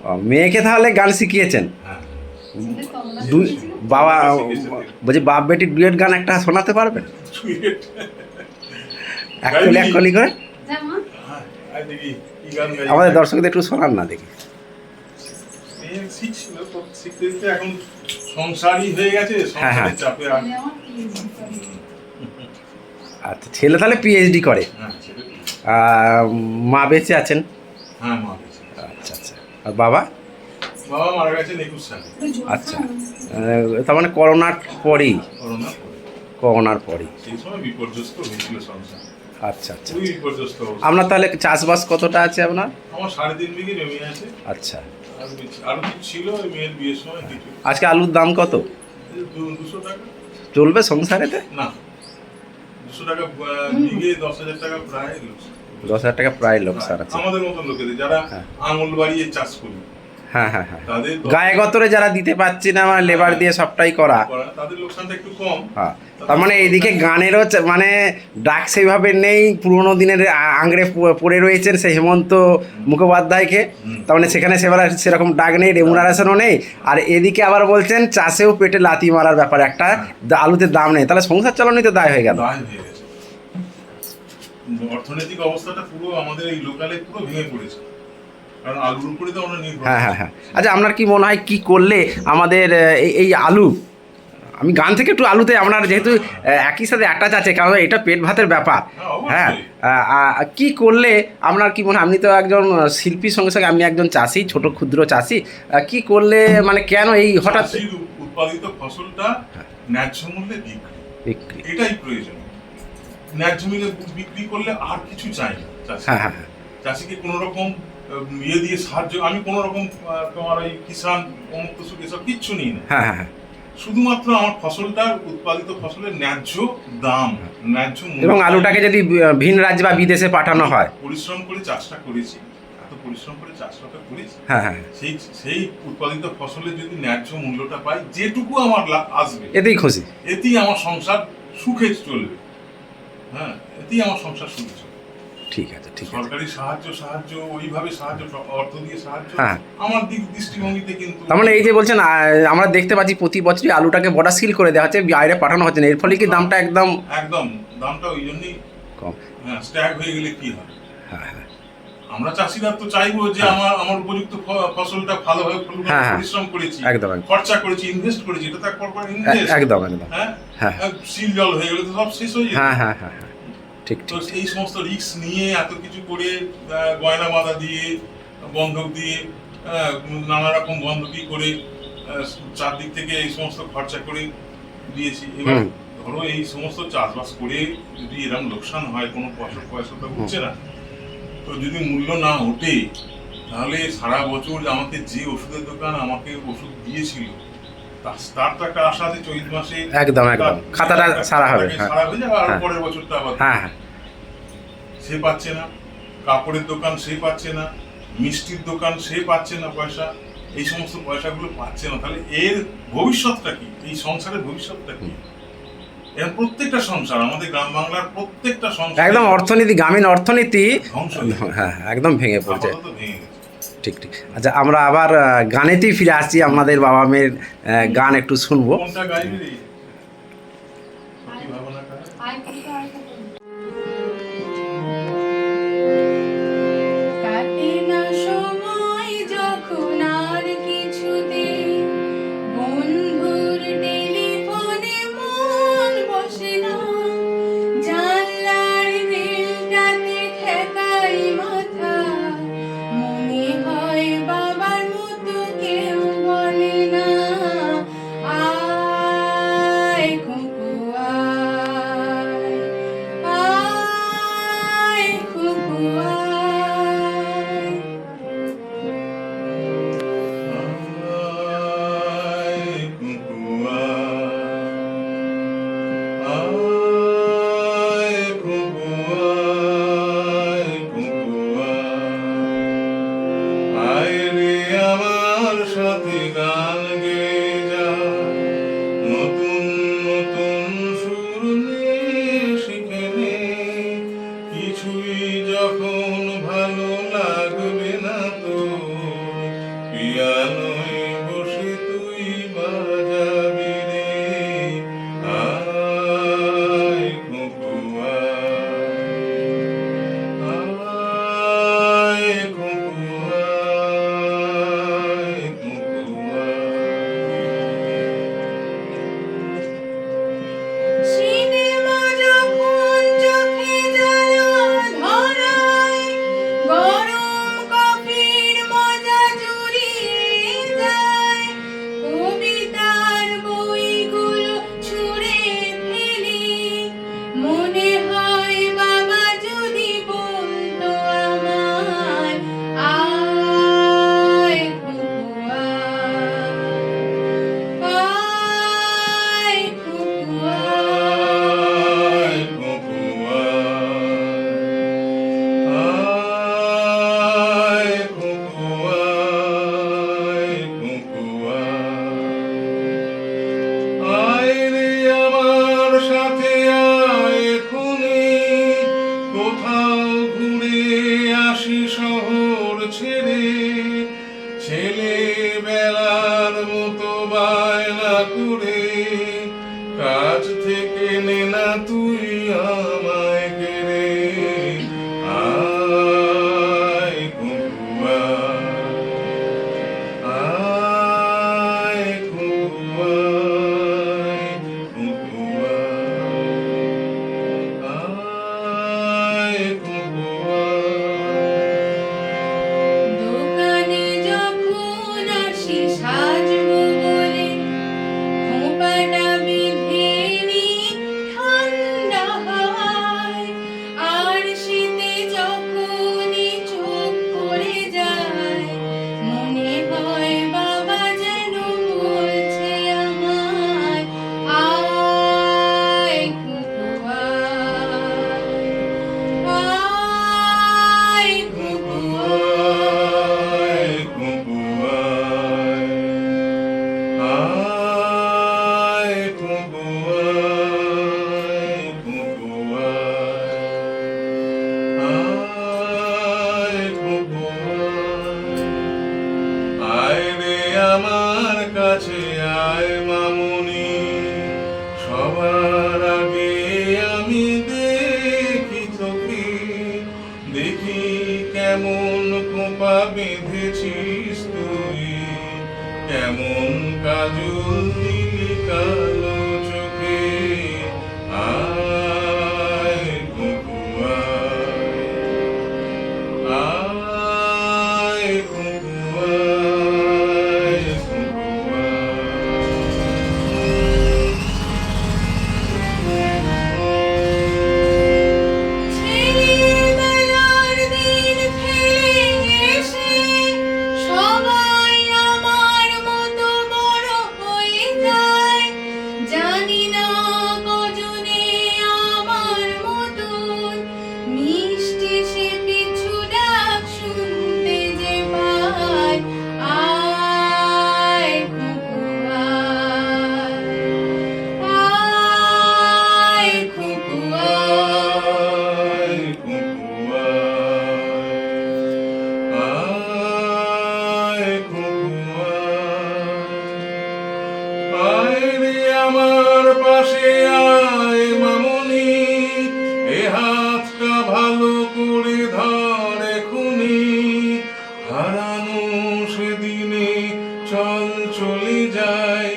ও, মেয়েকে তাহলে গান শিখিয়েছেন? হ্যাঁ ছেলে তবলা দুই শিখেছিল। বাবা, শিখেছে। বলছি বাপ বেটির ডুয়েট গান একটা শোনাতে পারবেন? ডুয়েট? এককলি এককলি করে যা মা, আর দেখি কি গান গাই। আমাদের দর্শকদের একটু শোনান না দেখি। মেয়ে শিখছিল, তো শিখতে শিখতে এখন সংসারই হয়ে গেছে, হ্যাঁ, হ্যাঁ। সংসারের চাপে আর। ছেলে আমার PhD করে। আচ্ছা, ছেলে তাহলে পিএইচডি করে, হ্যাঁ ছেলে। মা বেঁচে আছেন? হ্যাঁ মা গেছে। আচ্ছা আচ্ছা, আর বাবা? বাবা মারা গেছেন 21 সালে, একটু জোর আচ্ছা, খাও। তার মানে করোনার পরেই? করোনার পরে। করোনার পরেই, সেই সময় বিপর্যস্ত হয়েছিল সংসার, আচ্ছা আচ্ছা। খুবই বিপর্যস্ত অবস্থা। আপনার তাহলে চাষবাস কতটা আছে আপনার? আমার 3.5 বিঘে জমি আছে। আচ্ছা, আরো কিছু ছিল ওই মেয়ের বিয়ের সময় কিছু। আজকে আলুর দাম কত? 200 টাকা। চলবে সংসারেতে? না, 200 টাকা বিঘে, 10,000 টাকা প্রায় লোকসান। 10,000 টাকা প্রায় লোকসান আছে। আমাদের মতন লোকেদের যারা হ্যাঁ। আঙুল বাড়িয়ে চাষ করি, হ্যাঁ হ্যাঁ হ্যাঁ, তাদের গায়ে গতরে যারা দিতে পারছি না, মানে লেবার দিয়ে সবটাই করা, তাদের লোকসানটা একটু কম। হ্যাঁ, তার মানে এইদিকে গানেরও মানে ডাক সেইভাবে নেই, পুরোনো দিনের আংড়ে পড়ে রয়েছেন সেই হেমন্ত মুখোপাধ্যায়কে, তার মানে সেখানে সেরকম ডাক নেই, রেমুনারেশনও নেই, আর এদিকে আবার বলছেন চাষেও পেটে লাথি মারার ব্যাপার একটা, আলুতে দাম নেই, তাহলে সংসার চালানোই তো দায় হয়ে গেল। দায় হয়ে গেছে। অর্থনৈতিক অবস্থাটা পুরো আমাদের এই লোকালে পুরো ভেঙে পড়েছে, কারণ আলুর উপরে তো আমরা নির্ভর। হ্যাঁ হ্যাঁ হ্যাঁ, আচ্ছা, আপনার কি মনে হয় কি করলে আমাদের এই আলু, আমি গান থেকে একটু আলুতে, আপনার যেহেতু একই সাথে অ্যাটাচ আছে, কারণ এটা পেট ভাতের ব্যাপার, হ্যাঁ, কি করলে আপনার কি মনে হয়, আপনি তো একজন শিল্পীর সঙ্গে সঙ্গে আপনি একজন চাষি, ছোট ক্ষুদ্র চাষি, কি করলে মানে কেন এই হঠাৎ চাষির উৎপাদিত ফসলটা ন্যায্য মূল্যে বিক্রি, এটাই প্রয়োজন। ন্যায্য মূল্যে বিক্রি করলে আর কিছু চাই না চাষি। হ্যাঁ হ্যাঁ হ্যাঁ, চাষিকে কোনো রকম ইয়ে দিয়ে সাহায্য, আমি কোনো রকম তোমার ওই কিষাণ অমুক তসুক এসব কিচ্ছু নিই না। হ্যাঁ হ্যাঁ, শুধুমাত্র আমার ফসলটা, উৎপাদিত ফসলের ন্যায্য দাম, ন্যায্য মূল্য। এবং আলুটাকে যদি ভিন রাজ্য বা বিদেশে পাঠানো হয়, পরিশ্রম করে চাষটা করেছি, এত পরিশ্রম করে চাষটা করেছি, হ্যাঁ হ্যাঁ, সেই উৎপাদিত ফসলের যদি ন্যায্য মূল্যটা পাই, যেটুকু আমার আসবে, এতেই খুশি। এতেই আমার সংসার সুখে চলবে। হ্যাঁ, এতেই আমার সংসার সুখে চলবে। ঠিক আছে, ঠিক আছে। সরকারি সাহায্য ওইভাবে সাহায্য, অর্থ দিয়ে সাহায্য হ্যাঁ। আমার দৃষ্টিভঙ্গিতে কিন্তু তার মানে এই যে বলছেন আমরা দেখতে পাচ্ছি প্রতি বছরই আলুটাকে বর্ডার সিল করে দেওয়া হচ্ছে, বাইরে পাঠানো হচ্ছে না, এর ফলে কি দামটা একদম একদম দামটা ওই জন্যই কম? হ্যাঁ, স্ট্যাগ হয়ে গেলে কি হয়? হ্যাঁ, হ্যাঁ, আমরা চাষিরা তো চাইবো যে হ্যাঁ। আমার উপযুক্ত ফসলটা ভালোভাবে ফলুক, হ্যাঁ, হ্যাঁ। পরিশ্রম করেছি, একদম, একদম। খরচা করেছি, ইনভেস্ট করেছি, এটা তো একবার ইনভেস্ট। একদম, একদম। হ্যাঁ, হ্যাঁ, সিল জল হয়ে গেলে তো সব শেষ হয়ে যেত। হ্যাঁ, হ্যাঁ, হ্যাঁ, হ্যাঁ, ঠিক তো ঠিক। এই সমস্ত রিস্ক নিয়ে এত কিছু করে গয়না বাঁধা দিয়ে, বন্ধক দিয়ে, নানা রকম বন্ধকি করে, চারদিক থেকে এই সমস্ত খরচা করে দিয়েছি। এবার হুম। ধরো এই সমস্ত চাষবাস করে যদি এরকম লোকসান হয়, কোনো পয়সা তো উঠছে না, তো যদি মূল্য না ওঠে, তাহলে সারা বছর আমাকে যে ওষুধের দোকান আমাকে ওষুধ দিয়েছিল, তার তো একটা আশা আছে চৈত মাসে একদম, একদম। খাতাটা সারা হবে। হ্যাঁ, সারা হয়ে যাবে, আর হ্যাঁ। পরের বছরটা আবার হ্যাঁ, হ্যাঁ, সে পাচ্ছে না, কাপড়ের দোকান সে পাচ্ছে না, মিষ্টির দোকান সে পাচ্ছে না পয়সা, এই সমস্ত পয়সাগুলো পাচ্ছে না, তাহলে এর ভবিষ্যৎটা কি? এই সংসারের ভবিষ্যৎটা কি? এর প্রত্যেকটা সংসার, আমাদের গ্রাম বাংলার প্রত্যেকটা সংসার একদম অর্থনীতি, গ্রামীণ অর্থনীতি ধ্বংস হয়ে গেছে। হ্যাঁ, একদম ভেঙে পড়ছে। আপাতত ভেঙে গেছে। ঠিক ঠিক। আচ্ছা, আমরা আবার গানেতেই ফিরে আসছি, আমাদের বাবা মেয়ের গান একটু শুনবো। কোনটা গাইবি রে? সত্যি ভাবনাটা আয় করতে আয় করতে। কাটে না সময় যখন আর কিছুতে, বন্ধুর টেলিফোনে মন বসে না, জানলার বেলটাতে ঠেকাই মাথা, মনে হয় বাবার মতো কেউ বলে না, আয় খুকু আয়, আয় খুকু আয়। আয় কুকুয়া, আয় কুকুয়া, আয় কুকুয়া, আয় রে আমার সাথে গান গেয়ে যা, নতুন নতুন সুর নে শিখে নে, কিছুই যখন ভালো লাগবে না তোর, পিয়ানোয় বসে তুই বাজাবি রে, আয় কুকুয়া, আয় কুকুয়া, আয় কুকুয়া। সিনেমা যখন চোখে জ্বালা ধরায়, গরম কফির মজা জুড়িয়ে যায়, কবিতার বইগুলো ছুঁড়ে ফেলি, মনে হয় বাবা যদি বলতো আমায়, আয় খুকু আয়, আয় খুকু আয়। আয় কুকুয়া, আয় কুকুয়া, আয় কুকুয়া, আয় রে আমার সাথে আয় এখুনি, কোথাও ঘুরে আসি শহর ছেড়ে, ছেলেবেলার মতো বায়না করে, কাজ থেকে নে না তুই আমায় কেড়ে, আয় কুকুয়া, আয় কুকুয়া, আয় কুকুয়া, আয় কুকুয়া। কেমন খোপা বেঁধেছিস তুই, কেমন কাজল দিলি কালো চোখে, আয় ঘুঘু আয় ঘুঘু আয় ঘুঘু ছেলেবেলার দিন ফেলে এসে সবাই আমার মতো বড় হয়ে যায়। জানি না কজনে আমার মতন মিষ্টি সে পিছু ডাক শুনতে যে পায়, আয় ঘুঘু আয়, আয় ঘুঘু আয়। আয় ঘুঘু আয় ঘুঘু আয় রে আমার পাশে আয় মামনি, এ হাতটা ভালো করে ধর এখুনি, হারানো সেদিনে চল চলে যাই,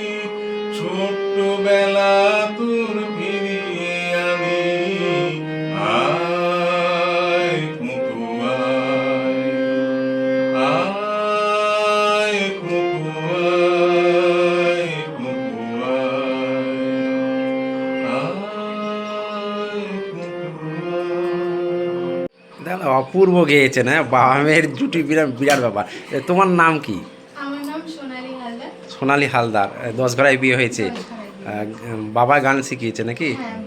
ছোট্ট বেলা তোর ফিরিয়ে আনি, আয় ঘুঘু আয়, আয় ঘুঘু আয় ঘুঘু আয় ঘুঘু আয়। দেখো অপূর্ব গেয়েছেন, হ্যাঁ, বাবা মেয়ের জুটি বিরাট বিরাট ব্যাপার। তোমার নাম কি? আমার নাম সোনালী হালদার। সোনালী হালদার, দশঘরায় বিয়ে হয়েছে। বাবা গান শিখিয়েছে নাকি? হ্যাঁ,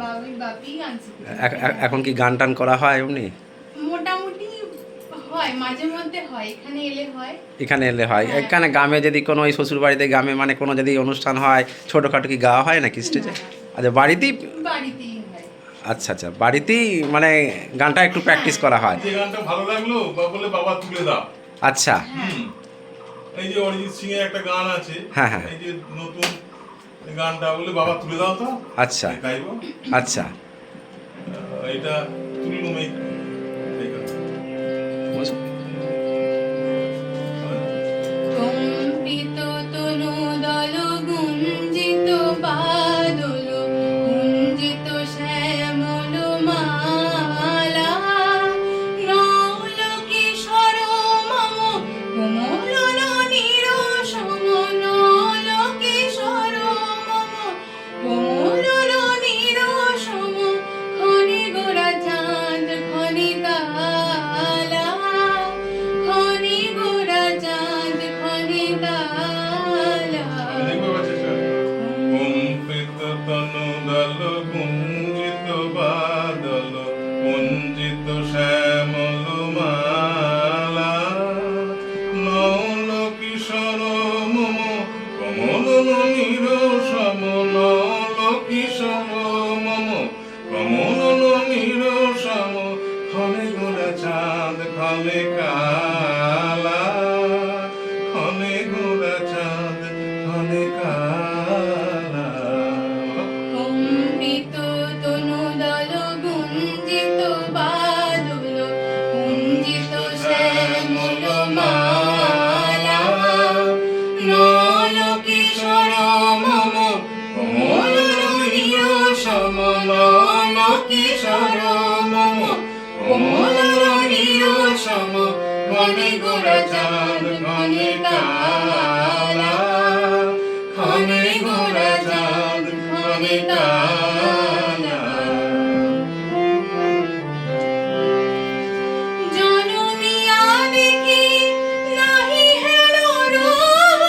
বাপি গান শিখেছে। এখন কি গান টান করা হয় এমনি? মোটামুটি হয়, মাঝে মধ্যে হয়, এখানে এলে হয়। এখানে এলে হয়? হ্যাঁ। এখানে গ্রামে যদি কোনো ওই শ্বশুর বাড়িতে গ্রামে মানে কোনো যদি অনুষ্ঠান হয় ছোটোখাটো কি গাওয়া হয় নাকি স্টেজে? আচ্ছা, বাড়িতেই? বাড়িতেই হয়। আচ্ছা আচ্ছা, বাড়িতেই মানে গানটা একটু প্র্যাকটিস করা হয়। যে গানটা ভালো লাগলো বা বলে বাবা তুলে দাও। আচ্ছা, এই যে অরিজিৎ সিং এর একটা গান আছে, হ্যাঁ, হ্যাঁ। এই যে নতুন গানটা বলে বাবা তুলে দাও তো, আচ্ছা গাইবো। আচ্ছা। এটা তুললুম এই গানটা। কম্পিত তনু দল গুঞ্জিত বাদল গুঞ্জিত শ্যামল মালা, নৌলকিশোর মম কোমল নিরসম, নৌলকিশোর মম কোমল নিরসম, ক্ষণে গোরা চাঁদ ক্ষণে কালা, ক্ষণে গোরা চাঁদ ক্ষণে কালা। দেখবো এবার চেষ্টা করি। কম্পিত তনু দল গুঞ্জিত বাদল কুঞ্জিত শ্যামল মালা, নৌল কিশোর মম কমল নিরসম, নৌল কিশোর মম কমল নিরসম, ক্ষণে গোরা চাঁদ ক্ষণে কালা, ক্ষণে গোরা চাঁদ ক্ষণে কালা। কম্পিত তনু দল গুঞ্জিত বাদল গুঞ্জিত শ্যামল মালা, নল কিশোর মম কোমল নিরসম, নল কিশোর মম কোমল নিরসম, ক্ষণে গোরা চাঁদ ক্ষণে কালা, ক্ষণে গোরা চাঁদ ক্ষণে কালা। জনমিয়া দেখি নাহি হেলো রূপ,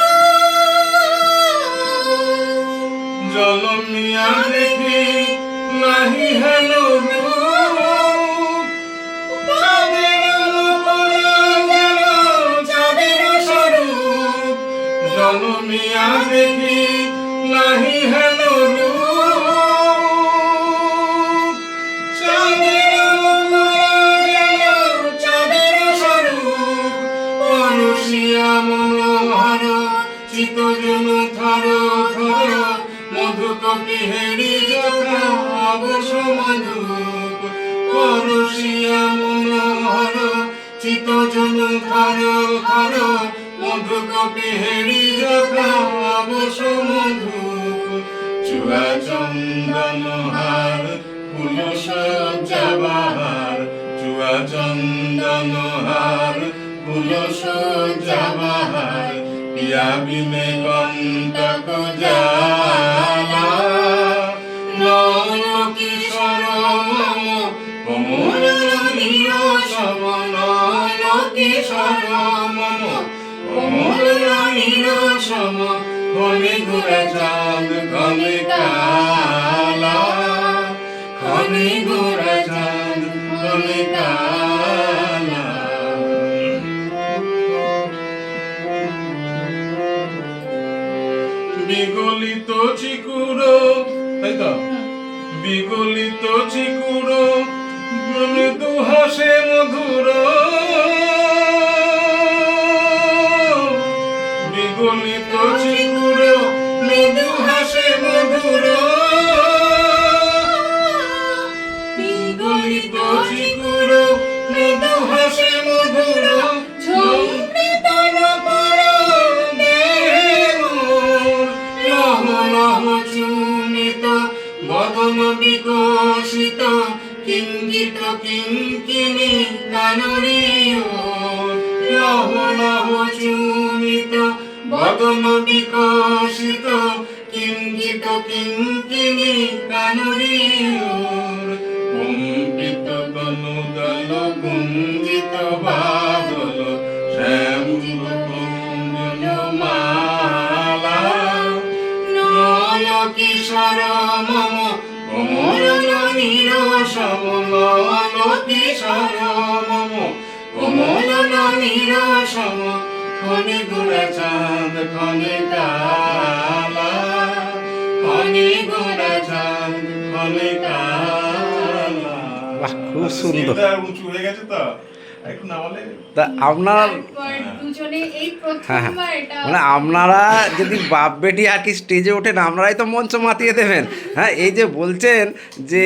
জলমিয়া দেখি নাহি হেলো রূপ, চাঁদের মুখরা যেন চাঁদের স্বরূপ, জলমিয়া দেখি নাহি হেলো রূপ, চাঁদের মুখরা যেন চাঁদের স্বরূপ, পরশিয়া মনোহর চিত্তজন থর থর, মধুকপি হেরি যথা অবশ মধুপ, পরশিয়া মনোহর চিতজন খর খর মধু কপি হেরি যথা অবশ মধু চুয়া চন্দন হার ফুল সজ্জা বাহার চুয়া চন্দন হার ফুল সজ্জা বাহার পিয়া বিনে কণ্টক জালা নয়ন কিশোর মম কমল নিরসম নয়ন কিশোর মম কমল নিরসম ঘনে ঘুরা চাঁদ ঘনে কালা ঘনে ঘুরা চাঁদ ঘনে কালা বিগলিত চিকুরো তাই তো বিগলিত চিকুরো মৃদু হাসে মধুর বিগলিত চিকুরো মৃদু হাসে মধুর বিগলিত চিকুরো মৃদু হাসে মধুর ঝঙ্কৃত নপর লহ লহ চুমিত বদন বিকশিত কিঞ্চিত কিঙ্কিণী কানরীয় লহ লহ চুমিত বদন বিকশিত কিঞ্চিত কিঙ্কিণী কানরীয় কম্পিত তনুদল কুঞ্জিত বাদল শ্যামল মালা নয় কিশোর মম কমল নিরসম নয় কিশোর মম কমল নিরসম খনে গোড়া চাঁদ খনে কালা খনে গোড়া চাঁদ খনে কালা বাহ, খুব সুন্দর। সিলটা উঁচু হয়ে গেছে তো একটু নামালে তা আপনার তারপর দুজনে এই হ্যাঁ হ্যাঁ প্রথমবার এটা মানে আপনারা যদি বাপ বেটি আর কি স্টেজে ওঠেন আপনারাই তো মঞ্চ মাতিয়ে দেবেন। হ্যাঁ এই যে বলছেন যে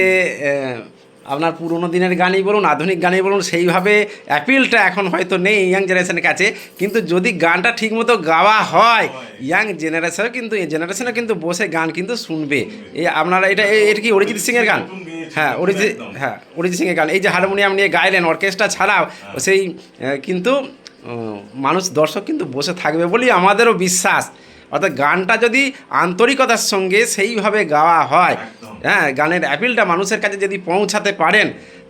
আপনার পুরোনো দিনের গানই বলুন আধুনিক গানই বলুন সেইভাবে অ্যাপিলটা এখন হয়তো নেই ইয়াং জেনারেশনের কাছে, কিন্তু যদি গানটা ঠিকমতো গাওয়া হয় ইয়াং জেনারেশনও কিন্তু এই জেনারেশনে কিন্তু বসে গান কিন্তু শুনবে। এই আপনারা এটা কি অরিজিৎ সিংয়ের গান? হ্যাঁ অরিজিৎ সিংয়ের গান। এই যে হারমোনিয়াম নিয়ে গাইলেন অর্কেস্ট্রা ছাড়াও সেই কিন্তু মানুষ দর্শক কিন্তু বসে থাকবে বলেই আমাদেরও বিশ্বাস। অর্থাৎ গানটা যদি আন্তরিকতার সঙ্গে সেইভাবে গাওয়া হয়, হ্যাঁ গানের অ্যাপিলটা মানুষের কাছে যদি পৌঁছাতে পারেন,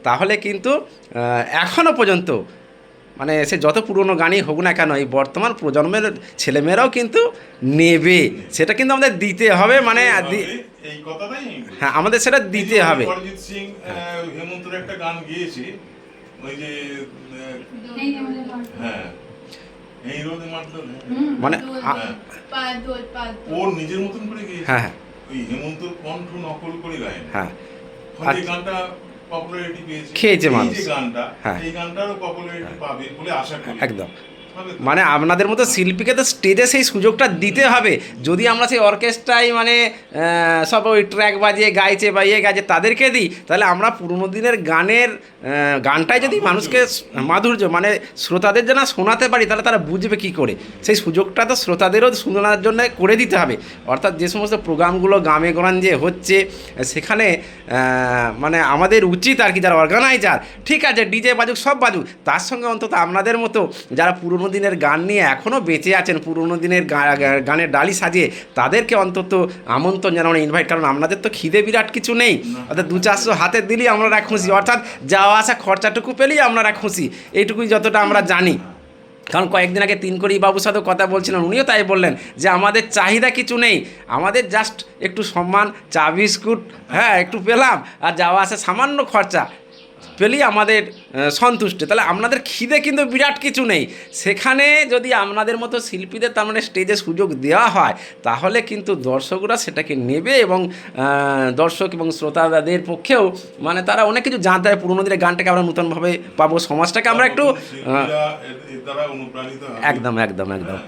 তাহলে কিন্তু এখনও পর্যন্ত মানে সে যত পুরনো গানই হোক না কেন এই বর্তমান প্রজন্মের ছেলেমেয়েরাও কিন্তু নেবে। সেটা কিন্তু আমাদের দিতে হবে, মানে এই কথাটাই হ্যাঁ আমাদের সেটা দিতে হবে। অরিজিৎ সিং হেমন্তর একটা গান গিয়েছে ওই যে হ্যাঁ এই রোদে মারদল মানে পাদল ওর নিজের মতন করে গিয়েছে। হ্যাঁ হ্যাঁ ওই হেমন্তর কণ্ঠ নকল করে গায়। হ্যাঁ এই গানটা পপুলারিটি পেয়েছে, খেয়েছে মানুষ। এই যে গানটা হ্যাঁ এই গানটারও পপুলারিটি পাবে বলে আশা করি। একদম মানে আপনাদের মতো শিল্পীকে তো স্টেজে সেই সুযোগটা দিতে হবে। যদি আমরা সেই অর্কেস্ট্রায় মানে সব ওই ট্র্যাক বাজিয়ে গাইছে বা ইয়ে গাইছে তাদেরকে দিই, তাহলে আমরা পুরোনো দিনের গানটাই যদি মানুষকে মাধুর্য মানে শ্রোতাদের যেন শোনাতে পারি, তাহলে তারা বুঝবে কী করে। সেই সুযোগটা তো শ্রোতাদেরও শোনার জন্য করে দিতে হবে। অর্থাৎ যে সমস্ত প্রোগ্রামগুলো গ্রামে গঞ্জে হচ্ছে সেখানে মানে আমাদের উচিত আর কি, যারা অর্গানাইজার ঠিক আছে ডিজে বাজুক সব বাজুক, তার সঙ্গে অন্তত আপনাদের মতো যারা পুরোনো দিনের গান নিয়ে এখনও বেঁচে আছেন, পুরোনো দিনের গানের ডালি সাজিয়ে তাদেরকে অন্তত আমন্ত্রণ জানানো ইনভাইট, কারণ আপনাদের তো খিদে বিরাট কিছু নেই। অর্থাৎ 200-400 হাতে দিলেই আমরা খুশি, অর্থাৎ যাওয়া আসা খরচাটুকু পেলেই আমরা খুশি, এইটুকুই যতটা আমরা জানি। কারণ কয়েকদিন আগে 3 কোটি বাবুর সাথেও কথা বলছিলেন, উনিও তাই বললেন যে আমাদের চাহিদা কিছু নেই, আমাদের জাস্ট একটু সম্মান চা বিস্কুট হ্যাঁ একটু পেলাম আর যাওয়া আসা সামান্য খরচা পেলেই আমাদের সন্তুষ্ট। তাহলে আপনাদের খিদে কিন্তু বিরাট কিছু নেই। সেখানে যদি আপনাদের মতো শিল্পীদের তার মানে স্টেজে সুযোগ দেওয়া হয়, তাহলে কিন্তু দর্শকরা সেটাকে নেবে এবং দর্শক এবং শ্রোতাদের পক্ষেও মানে তারা অনেক কিছু জানতে হয়। পুরোনো দিনের গানটাকে আমরা নূতনভাবে পাবো, সমাজটাকে আমরা একটু দ্বারা অনুপ্রাণিত হবে। একদম একদম একদম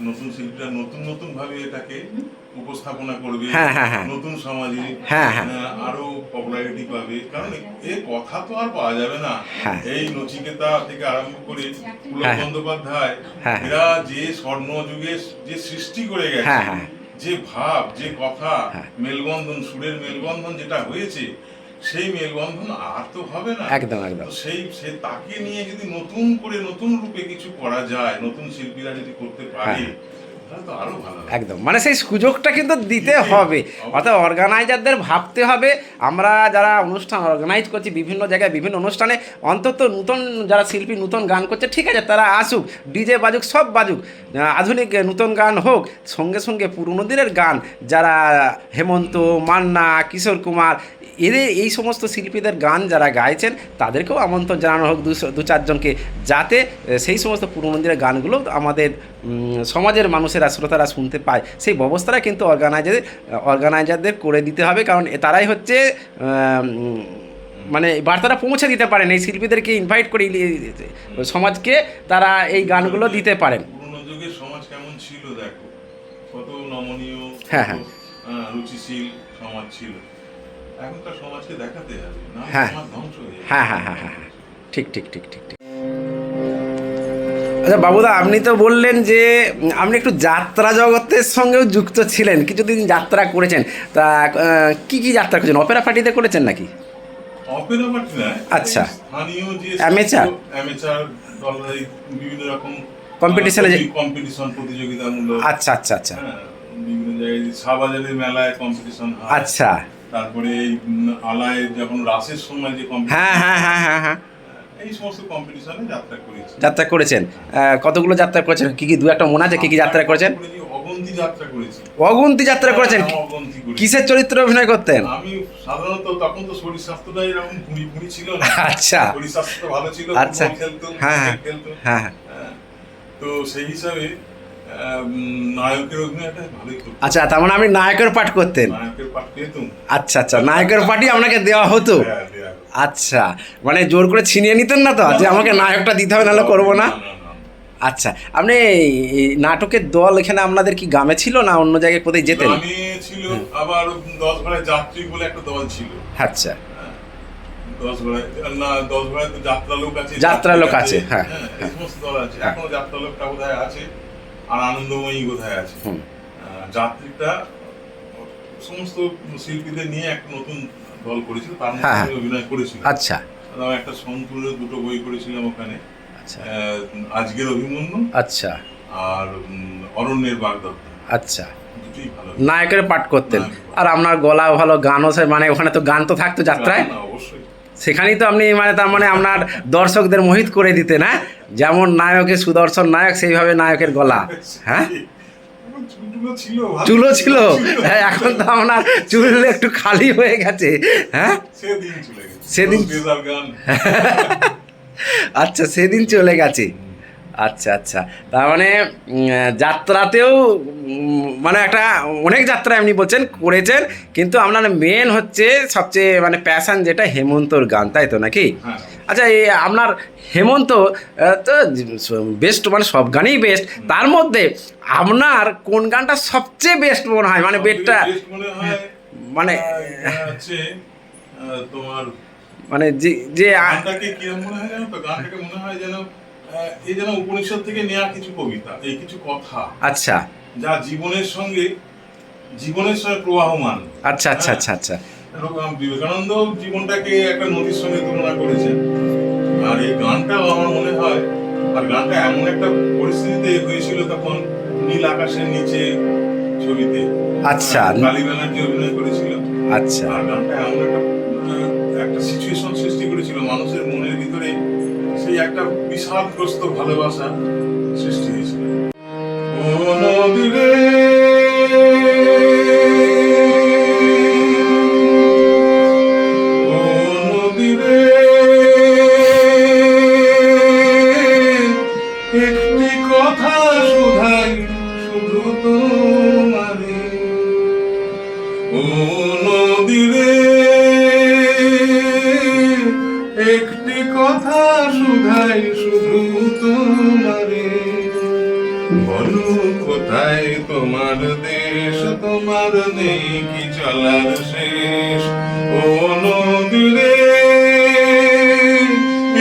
নতুন শিল্পীরা নতুন নতুন ভাবে এটাকে উপস্থাপনা করবে, হ্যাঁ, হ্যাঁ, হ্যাঁ। নতুন সমাজে হ্যাঁ, হ্যাঁ। আরো পপুলারিটি পাবে। কারণ এ কথা তো আর পাওয়া যাবে না। হ্যাঁ। এই নচিকেতা থেকে আরম্ভ করে পুলক হ্যাঁ। বন্দ্যোপাধ্যায়, হ্যাঁ। এরা যে স্বর্ণ যুগে যে সৃষ্টি করে গেছে, হ্যাঁ, হ্যাঁ। যে ভাব, যে কথা, হ্যাঁ। মেলবন্ধন, সুরের মেলবন্ধন যেটা হয়েছে, সেই মেলবন্ধন আর তো হবে না। একদম, একদম। তো সে তাকে নিয়ে যদি নতুন করে নতুন রূপে কিছু করা যায়, নতুন শিল্পীরা যদি করতে পারে, তাহলে তো আরো ভালো হবে। একদম, মানে সেই সুযোগটা কিন্তু দিতে হবে। অর্থাৎ অর্গানাইজারদের ভাবতে হবে, আমরা যারা অনুষ্ঠান অর্গানাইজ করছি বিভিন্ন জায়গায় বিভিন্ন অনুষ্ঠানে, অন্তত নতুন যারা শিল্পী নতুন গান করছে, ঠিক আছে তারা আসুক, ডিজে বাজুক, সব বাজুক, আধুনিক নতুন গান হোক, সঙ্গে সঙ্গে পুরনো দিনের গান যারা হেমন্ত, মান্না, কিশোর কুমার, এদের এই সমস্ত শিল্পীদের গান যারা গাইছেন তাদেরকেও আমন্ত্রণ জানানো হোক দু চারজনকে, যাতে সেই সমস্ত পুরনো দিনের গানগুলো আমাদের সমাজের মানুষেরা, শ্রোতারা শুনতে পায়। সেই ব্যবস্থাটা কিন্তু অর্গানাইজারদের করে দিতে হবে, কারণ তারাই হচ্ছে মানে বার্তাটা পৌঁছে দিতে পারেন, এই শিল্পীদেরকে ইনভাইট করে সমাজকে তারা এই গানগুলো দিতে পারেন। পুরনো যুগের সমাজ কেমন ছিল দেখো, কত নমনীয়, হ্যাঁ, হ্যাঁ। রুচিশীল সমাজ ছিল। এখনকার সমাজকে দেখাতে হবে, না হ্যাঁ। সমাজ ধ্বংস হয়ে যাবে। হ্যাঁ, হ্যাঁ, হ্যাঁ, হ্যাঁ, হ্যাঁ, ঠিক ঠিক ঠিক ঠিক ঠিক। আচ্ছা বাবুদা, আপনি তো বললেন যে আপনি একটু যাত্রা জগতের সঙ্গেও যুক্ত ছিলেন, কিছুদিন যাত্রা করেছেন, তা কি কি যাত্রা করেছেন? অপেরা পার্টিতে করেছেন নাকি? অপেরা পার্টি না, আচ্ছা। স্থানীয় যে অ্যামেচার দলরা বিভিন্ন রকম কম্পিটিশনে কম্পিটিশন, প্রতিযোগিতামূলক। আচ্ছা আচ্ছা আচ্ছা। হ্যাঁ, বিভিন্ন জায়গায় শাহবাজারের মেলায় কম্পিটিশন হয়। আচ্ছা। তারপরে এই আলায় যখন রাসের সময় যে হ্যাঁ হ্যাঁ হ্যাঁ হ্যাঁ হ্যাঁ, এই সমস্ত কম্পিটিশনে যাত্রা করেছি। যাত্রা করেছেন, কতগুলো যাত্রা করেছেন? কি কি দু একটা মনে আছে কি কি যাত্রা করেছেন? অগুন্তি যাত্রা করেছি। অগুন্তি যাত্রা করেছেন? অগুন্তি করেছি। কিসের চরিত্রে অভিনয় করতেন? আমি সাধারণত তখন তো শরীর স্বাস্থ্যটা এরকম ভুঁড়ি ছিল না। আচ্ছা। শরীর স্বাস্থ্য ভালো ছিল, আচ্ছা। খেলতাম, হ্যাঁ হ্যাঁ খেলতাম। হ্যাঁ। তো সেই হিসাবে নায়কের অভিনয়টা ভালোই করতাম। আচ্ছা, তার মানে আপনি নায়কের পাঠ করতেন? নায়কের পাঠ পেতাম। আচ্ছা আচ্ছা, নায়কের পাঠই আপনাকে দেওয়া হতো? হ্যাঁ, দেয়া হতো। আচ্ছা, মানে জোর করে ছিনিয়ে নিতেন না তো, যে আমাকে নায়কটা দিতে হবে, নাহলে করবো না? আচ্ছা, আপনি এই নাটকের দল এখানে আপনাদের কি গ্রামে ছিল না অন্য জায়গায় কোথায় যেতেন? আমি ছিল, আবার 10 ভাড়ায় যাত্রী বলে একটা দল ছিল। আচ্ছা। 10 ভাড়ায় না, 10 ভাড়ায় তো যাত্রা লোক আছে, যাত্রা লোক আছে, হ্যাঁ, এই সমস্ত দল আছে। এখনো যাত্রা লোকটা বোধহয় আছে, আর আনন্দময়ী বোধহয় আছে। যাত্রীটা সমস্ত শিল্পীদের নিয়ে একটা নতুন দল করেছিল, তার মধ্যে আমি অভিনয় করেছিল। আচ্ছা। একটা সম্পূর্ণ 2টো বই করেছিলাম ওখানে। আচ্ছা। আজকের অভিমন্যু, আচ্ছা। আর অরণ্যের বাগদত্তা। আচ্ছা। দুটোই ভালো। নায়কের পাঠ করতেন, আর আপনার গলা ভালো, গানও মানে ওখানে তো গান তো থাকতো যাত্রায়, অবশ্যই সেখানেই তো আপনি মানে তার মানে আপনার দর্শকদের মোহিত করে দিতেন। হ্যাঁ, যেমন নায়কের সুদর্শন নায়ক, সেইভাবে নায়কের গলা। হ্যাঁ, চুলও ছিল। হ্যাঁ, এখন তো আপনার চুল একটু খালি হয়ে গেছে। হ্যাঁ, সেদিন আচ্ছা, সেদিন চলে গেছে। আচ্ছা আচ্ছা, তার মানে যাত্রাতেও মানে একটা অনেক যাত্রা এমনি বলছেন করেছেন, কিন্তু আপনার মেন হচ্ছে সবচেয়ে মানে প্যাশন যেটা হেমন্তর গান, তাই তো নাকি? আচ্ছা, এই আপনার হেমন্ত তো বেস্ট, মানে সব গানই বেস্ট, তার মধ্যে আপনার কোন গানটা সবচেয়ে বেস্ট মনে হয়? মানে বেটটা মানে তোমার মানে যে গানটাকে কি মনে হয় জানো তো, গানটাকে মনে হয় যেন এই যেন উপনিষদ থেকে নেওয়া কিছু কবিতা, এই কিছু কথা। আচ্ছা। যা জীবনের সঙ্গে প্রবাহমান। আচ্ছা আচ্ছা আচ্ছা আচ্ছা। বিবেকানন্দ জীবনটাকে একটা নদীর সঙ্গে তুলনা করেছেন, আর এই গানটাও আমার মনে হয়, আর গানটা এমন একটা পরিস্থিতিতে হয়েছিল তখন, নীল আকাশের নিচে ছবিতে। আচ্ছা। কালী ব্যানার্জি অভিনয় করেছিল। আচ্ছা। আর গানটা এমন একটা সিচুয়েশন সৃষ্টি করেছিল মানুষের মনের ভিতরে, সেই একটা বিষাদগ্রস্ত ভালোবাসা সৃষ্টি হয়েছিল। ও নদী রে, ও নদী রে, একটি কথা শুধাই শুধু তোমারে। ও নদী রে, একটি কথা শুধাই শুধু তোমারে। বলো তোমার দেশ, তোমার নেই কি চলার শেষ। ও নদীরে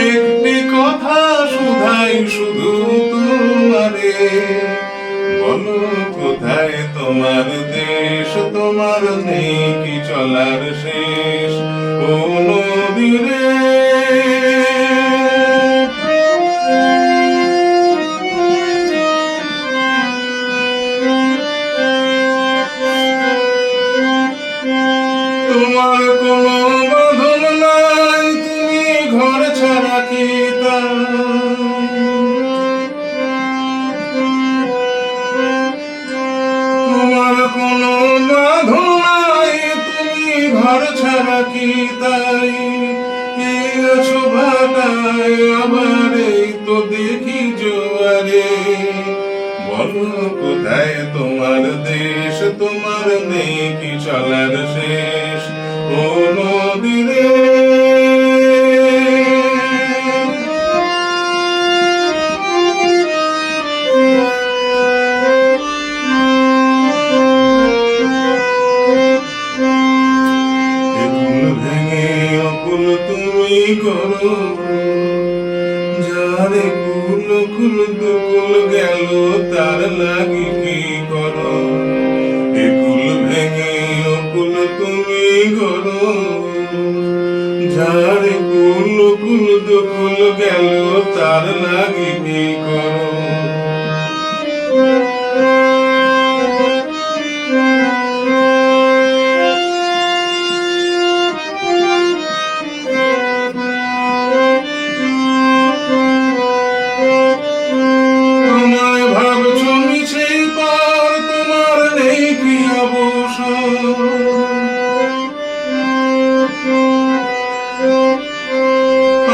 একটি কথা শুধাই শুধু তোমারে, বলো কোথায় তোমার দেশ, তোমার নেই কি চলার শেষ। ও নদীরে তোমার কোনো বাঁধন নাই, তুমি ঘর ছাড়া কি তাই। তোমার কোনো বাঁধন নাই, তুমি ঘর ছাড়া কি তাই। এই আছো ভাটায়, আবার এই তো দেখি জোয়ারে, বলো কোথায় তোমার দেশ, তোমার নেই কি চলার শেষ। ও নদীরে একুল ভেঙে অকুল তুমি করো, যারে কুল কুল দুকুল গেল তার লাগি কি করো। একুল ভেঙে অকুল তুমি করো, যারে কুল কুল দুকুল গেল তার লাগি কি করো। আমায় ভাবছো মিছে পার, তোমার নেই কি অবসর।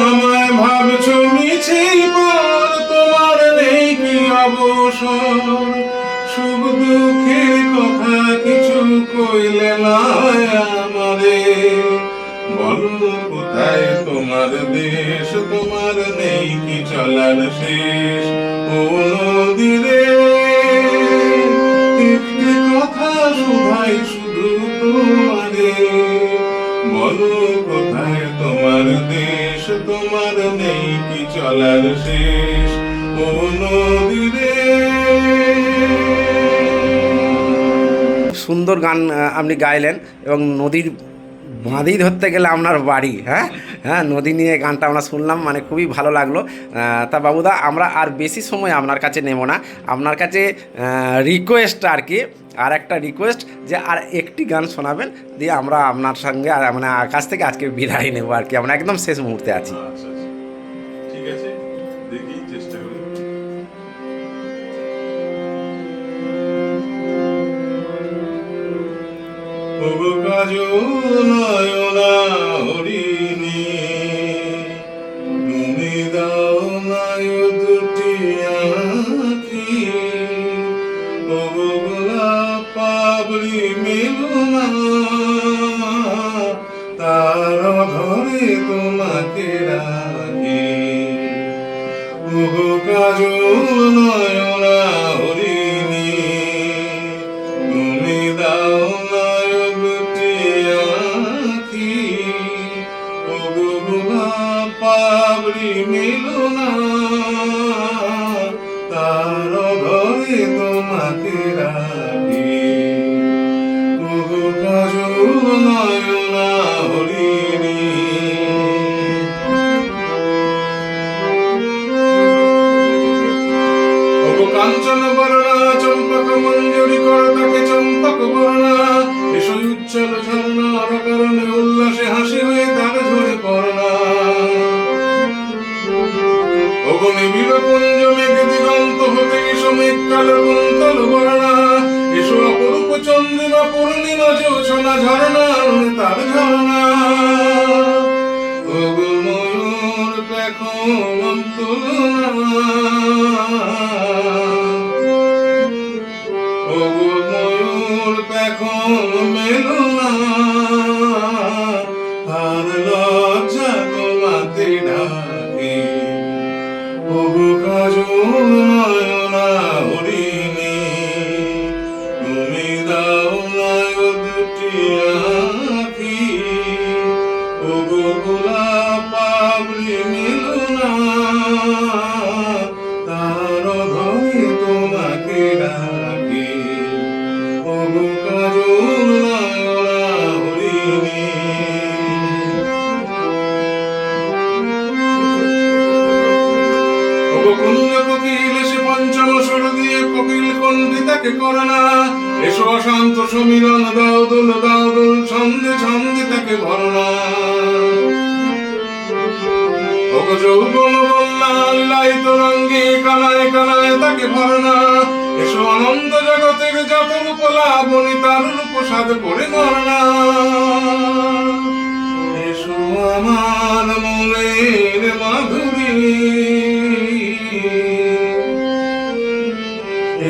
আমায় ভাবছো মিছে পার, তোমার নেই কি অবসর। সুখ দুঃখের কথা কিছু কইলে নয় আমারে, বলো কোথায় তোমার দেশ, তোমার নেই কি চলার শেষ। ও নদীরে একটি কথা শুধাই শুধু তোমারে, বলো কোথায় তোমার দেশ, তোমার নেই কি চলার শেষ। ও নদীরে সুন্দর গান আপনি গাইলেন, এবং নদীর বাঁধি ধরতে গেলে আপনার বাড়ি, হ্যাঁ হ্যাঁ, নদী নিয়ে গানটা আমরা শুনলাম, মানে খুবই ভালো লাগলো। তা বাবুদা, আমরা আর বেশি সময় আপনার কাছে নেব না, আপনার কাছে রিকোয়েস্ট আর কি, আর একটা রিকোয়েস্ট যে আর একটি গান শোনাবেন, দিয়ে আমরা আপনার সঙ্গে মানে কাছ থেকে আজকে বিদায় নেব আর কি, আমরা একদম শেষ মুহূর্তে আছি। আচ্ছা আচ্ছা, ঠিক আছে, দেখি চেষ্টা করি। ওগো কাজল নয়না হরিণী, তুমি দাও নায় দুটি আঁখি। ওগো গোলাপ পাবড়ি মেলুনা, তার ঘরে তোমাকে রাখি। ওগো কাজল নয়না হরিণী, তুমি দাও নায় দুটি আঁখি। ওগো গোলাপ পাবড়ি মেলুনা, তার ঘরে তোমাকে রাখি। ওগো কাজল নয়না হরিণী। ওগো কাঞ্চন বর্ণা চম্পক মঞ্জুরি কর তাকে চম্পক বর্ণা, এসো উজ্জ্বল ঝর্ণার কারণে উল্লাসে হাসি হয়ে তার ঝরে পড়না। ওগো নিবিড় কুঞ্জ মেঘ দিগন্ত হতে এসো মেঘ কালো কুন্তল বর্ণা, এসো অপরূপ চন্দ্রিমা পূর্ণিমা জোছনা ঝর্ণা তার ঝর্ণা। ওগো ময়ূর পেখম তুলনা, ওগো ময়ূর পেখম মেলুনা, আর লজ্জা তোমাতে ডাকে। ওগো কাজল নয়না হরিণী, ধরে তোমাকে রাখি, ওগো কাজল নয়না হরিণী। ওগো কুঞ্জ কোকিল সে পঞ্চম সুর দিয়ে কোকিল কণ্ঠিতাকে করোনা, এসো অশান্ত সমীরণ দাও দুল ছন্দে ছন্দে তাকে ভরনা। ওগো যৌবন বন্যা লালিত রঙ্গে কানায় কানায় তাকে ভরনা, এসো অনন্ত জগতের যত রূপ লাবণী তার রূপ সাধ করে মরনা। এসো আমার মনের মাধুরী,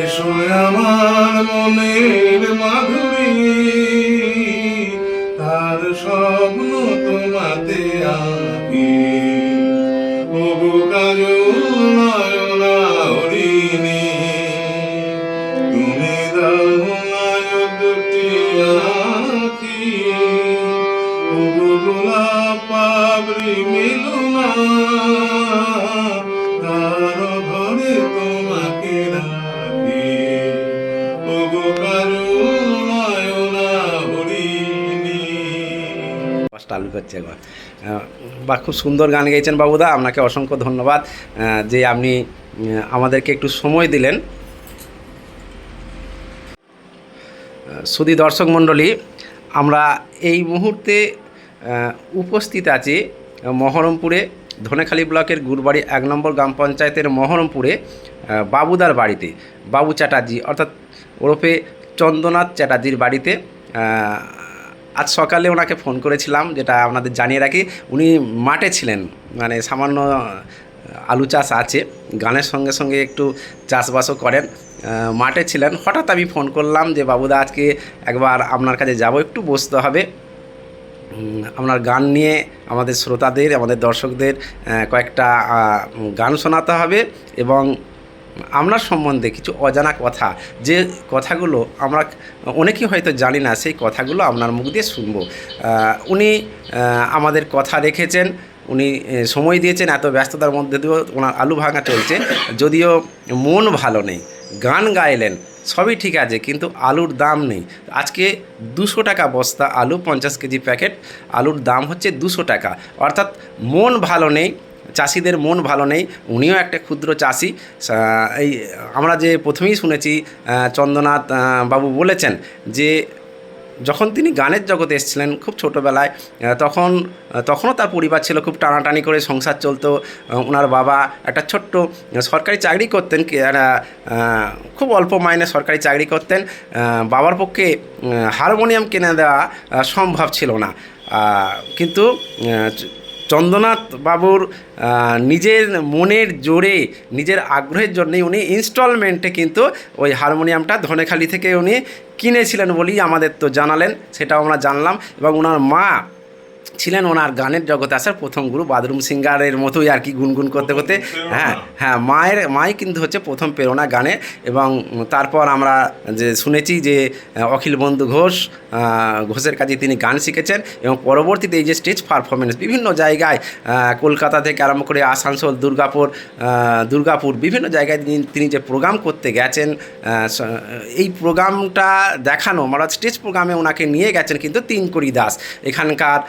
এসো আমার মনের মাধুরী, তার স্বপ্ন তোমাতে আঁকি, ওগো কাজল নয়না হরিণী। তুমি দাও না দুটি আঁখি, ওগো গোলাপ পাবড়ি মিলুনা, তার ঘরে তোমাকে রাখি, ওগো কাজল নয়না হরিণী। চালু করছে একবার। বা খুব সুন্দর গান গেয়েছেন বাবুদা, আপনাকে অসংখ্য ধন্যবাদ যে আপনি আমাদেরকে একটু সময় দিলেন। সুধী দর্শক মণ্ডলী, আমরা এই মুহূর্তে উপস্থিত আছি মহরমপুরে, ধনেখালি ব্লকের গুরবাড়ি 1 নম্বর গ্রাম পঞ্চায়েতের মহরমপুরে বাবুদার বাড়িতে, বাবু চ্যাটার্জি অর্থাৎ ওরফে চন্দ্রনাথ চ্যাটার্জির বাড়িতে। আজ সকালে ওনাকে ফোন করেছিলাম, যেটা আপনাদের জানিয়ে রাখি, উনি মাঠে ছিলেন, মানে সামান্য আলু চাষ আছে, গানের সঙ্গে সঙ্গে একটু চাষবাসও করেন, মাঠে ছিলেন। হঠাৎ আমি ফোন করলাম যে বাবুদা আজকে একবার আপনার কাছে যাব, একটু বসতে হবে, আপনার গান নিয়ে আমাদের শ্রোতাদের, আমাদের দর্শকদের কয়েকটা গান শোনাতে হবে এবং আপনার সম্বন্ধে কিছু অজানা কথা, যে কথাগুলো আমরা অনেকেই হয়তো জানি না, সেই কথাগুলো আপনার মুখ দিয়ে শুনবো। উনি আমাদের কথা রেখেছেন, উনি সময় দিয়েছেন, এত ব্যস্ততার মধ্যে দিয়েও ওনার আলু ভাঙা চলছে, যদিও মন ভালো নেই। গান গাইলেন, সবই ঠিক আছে, কিন্তু আলুর দাম নেই। আজকে 200 টাকা বস্তা আলু, 50 কেজি প্যাকেট, আলুর দাম হচ্ছে 200 টাকা। অর্থাৎ মন ভালো নেই, চাষিদের মন ভালো নেই। উনিও একটা ক্ষুদ্র চাষি। এই আমরা যে প্রথমেই শুনেছি, চন্দ্রনাথ বাবু বলেছেন যে যখন তিনি গানের জগতে এসেছিলেন খুব ছোটোবেলায়, তখনও তার পরিবার ছিল, খুব টানাটানি করে সংসার চলতো। ওনার বাবা একটা ছোট্ট সরকারি চাকরি করতেন, খুব অল্প মাইনে সরকারি চাকরি করতেন। বাবার পক্ষে হারমোনিয়াম কিনে দেওয়া সম্ভব ছিল না, কিন্তু চন্দ্রনাথ বাবুর নিজের মনের জোরে, নিজের আগ্রহের জন্যই উনি ইনস্টলমেন্টে কিন্তু ওই হারমোনিয়ামটা ধনেখালি থেকে উনি কিনেছিলেন বলেই আমাদের তো জানালেন, সেটাও আমরা জানলাম। এবং ওনার মা ছিলেন ওনার গানের জগতে আসার প্রথম গুরু, বাথরুম সিঙ্গারের মতোই আর কি, গুনগুন করতে করতে। হ্যাঁ, মাই কিন্তু হচ্ছে প্রথম প্রেরণা গানে। এবং তারপর আমরা যে শুনেছি যে অখিল বন্ধু ঘোষের কাছে তিনি গান শিখেছেন, এবং পরবর্তীতে এই যে স্টেজ পারফরমেন্স বিভিন্ন জায়গায়, কলকাতা থেকে আরম্ভ করে আসানসোল, দুর্গাপুর বিভিন্ন জায়গায় তিনি যে প্রোগ্রাম করতে গেছেন, এই প্রোগ্রামটা দেখানো, মানে স্টেজ প্রোগ্রামে ওনাকে নিয়ে গেছেন কিন্তু তিনকড়ি দাস, এখানকার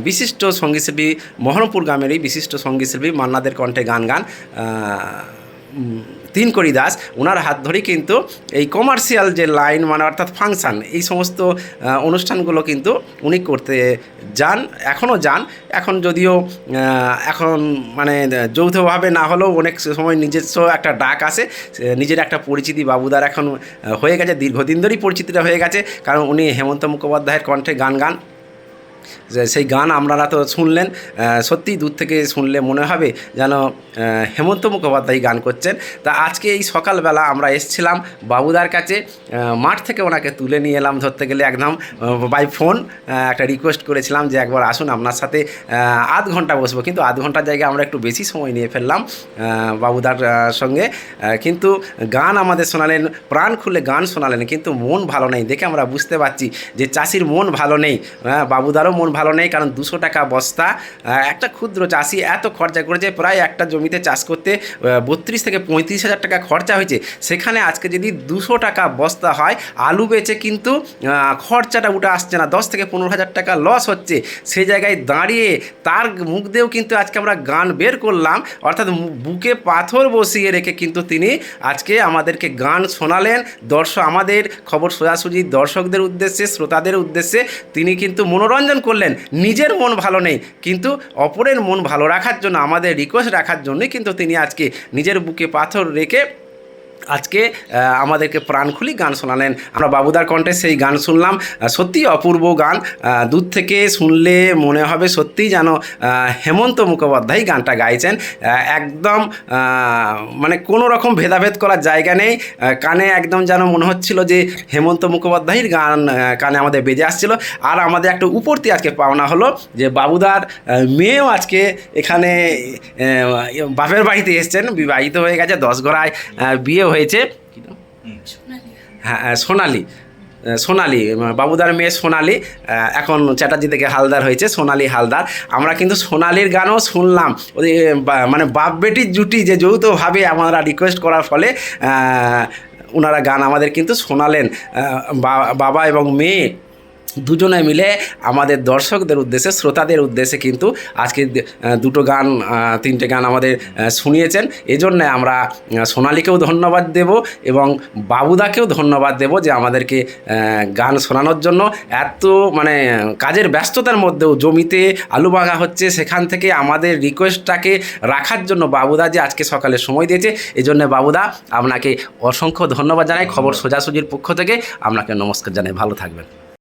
বিশিষ্ট সঙ্গীতশিল্পী, মহরমপুর গ্রামেরই বিশিষ্ট সঙ্গীতশিল্পী, মান্নাদের কণ্ঠে গান তিনকড়ি দাস, ওনার হাত ধরেই কিন্তু এই কমার্শিয়াল যে লাইন, মানে অর্থাৎ ফাংশান, এই সমস্ত অনুষ্ঠানগুলো কিন্তু উনি করতে যান, এখনও যান। এখন যদিও এখন মানে যৌথভাবে না হলেও অনেক সময় নিজস্ব একটা ডাক আসে, নিজের একটা পরিচিতি বাবুদার এখন হয়ে গেছে, দীর্ঘদিন ধরেই পরিচিতিটা হয়ে গেছে, কারণ উনি হেমন্ত মুখোপাধ্যায়ের কণ্ঠে গান সেই গান আপনারা তো শুনলেন, সত্যিই দূর থেকে শুনলে মনে হবে যেন হেমন্ত মুখোপাধ্যায় গান করছেন। তা আজকে এই সকালবেলা আমরা এসেছিলাম বাবুদার কাছে, মাঠ থেকে ওনাকে তুলে নিয়ে এলাম, ধরতে গেলে একদম বাই ফোন একটা রিকোয়েস্ট করেছিলাম যে একবার আসুন, আপনার সাথে আধ ঘন্টা বসবো, কিন্তু আধ ঘন্টার জায়গায় আমরা একটু বেশি সময় নিয়ে ফেললাম বাবুদার সঙ্গে। কিন্তু গান আমাদের শোনালেন, প্রাণ খুলে গান শোনালেন, কিন্তু মন ভালো নেই দেখে আমরা বুঝতে পারছি যে চাষির মন ভালো নেই, বাবুদারও মন ভালো নেই, কারণ 200 টাকা বস্তা। একটা ক্ষুদ্র চাষি এত খরচা করেছে, প্রায় একটা জমিতে চাষ করতে 32 থেকে 35,000 টাকা খরচা হয়েছে। সেখানে আজকে যদি 200 টাকা বস্তা হয়, আলু বেচে কিন্তু খরচাটা উঠে আসছে না, 10 থেকে 15,000 টাকা লস হচ্ছে। সেই জায়গায় দাঁড়িয়ে তার মুখ দিয়েও কিন্তু আজকে আমরা গান বের করলাম, অর্থাৎ বুকে পাথর বসিয়ে রেখে কিন্তু তিনি আজকে আমাদেরকে গান শোনালেন। আমাদের খবর সোজাসুজি দর্শকদের উদ্দেশ্যে, শ্রোতাদের উদ্দেশ্যে তিনি কিন্তু মনোরঞ্জন করলেন। নিজের মন ভালো নেই, কিন্তু অপরের মন ভালো রাখার জন্য, আমাদের রিকোয়েস্ট রাখার জন্যই কিন্তু তিনি আজকে নিজের বুকে পাথর রেখে আজকে আমাদেরকে প্রাণ খুলি গান শোনালেন। আমরা বাবুদার কণ্ঠে সেই গান শুনলাম। সত্যি অপূর্ব গান, দূর থেকে শুনলে মনে হবে সত্যিই যেন হেমন্ত মুখোপাধ্যায় গানটা গাইছেন। একদম মানে কোনো রকম ভেদাভেদ করার জায়গা নেই, কানে একদম যেন মনে হচ্ছিল যে হেমন্ত মুখোপাধ্যায়ের গান কানে আমাদের বেজে আসছিল। আর আমাদের একটা উপরতি আজকে পাওনা হলো যে বাবুদার মেয়েও আজকে এখানে বাপের বাড়িতে এসছেন, বিবাহিত হয়ে গেছে, 10 ঘরায় বিয়ে হয়েছে। হ্যাঁ, সোনালি বাবুদার মেয়ে সোনালি এখন চ্যাটার্জি থেকে হালদার হয়েছে, সোনালি হালদার। আমরা কিন্তু সোনালির গানও শুনলাম, ওই মানে বাপ বেটির জুটি যে যৌথভাবে আমরা রিকোয়েস্ট করার ফলে ওনারা গান আমাদের কিন্তু শোনালেন। বাবা এবং মেয়ে দুজনে মিলে আমাদের দর্শকদের উদ্দেশ্যে, শ্রোতাদের উদ্দেশ্যে কিন্তু আজকে দুটো গান, 3টে গান আমাদের শুনিয়েছেন। এজন্য আমরা সোনালীকেও ধন্যবাদ দেব এবং বাবুদাকেও ধন্যবাদ দেব যে আমাদেরকে গান শোনানোর জন্য। এত মানে কাজের ব্যস্ততার মধ্যেও জমিতে আলু বাগা হচ্ছে, সেখান থেকে আমাদের রিকোয়েস্টটাকে রাখার জন্য বাবুদা যে আজকে সকালে সময় দিয়েছে, এজন্য বাবুদা আপনাকে অসংখ্য ধন্যবাদ জানাই। খবর সোজাসুজির পক্ষ থেকে আপনাকে নমস্কার জানাই, ভালো থাকবেন।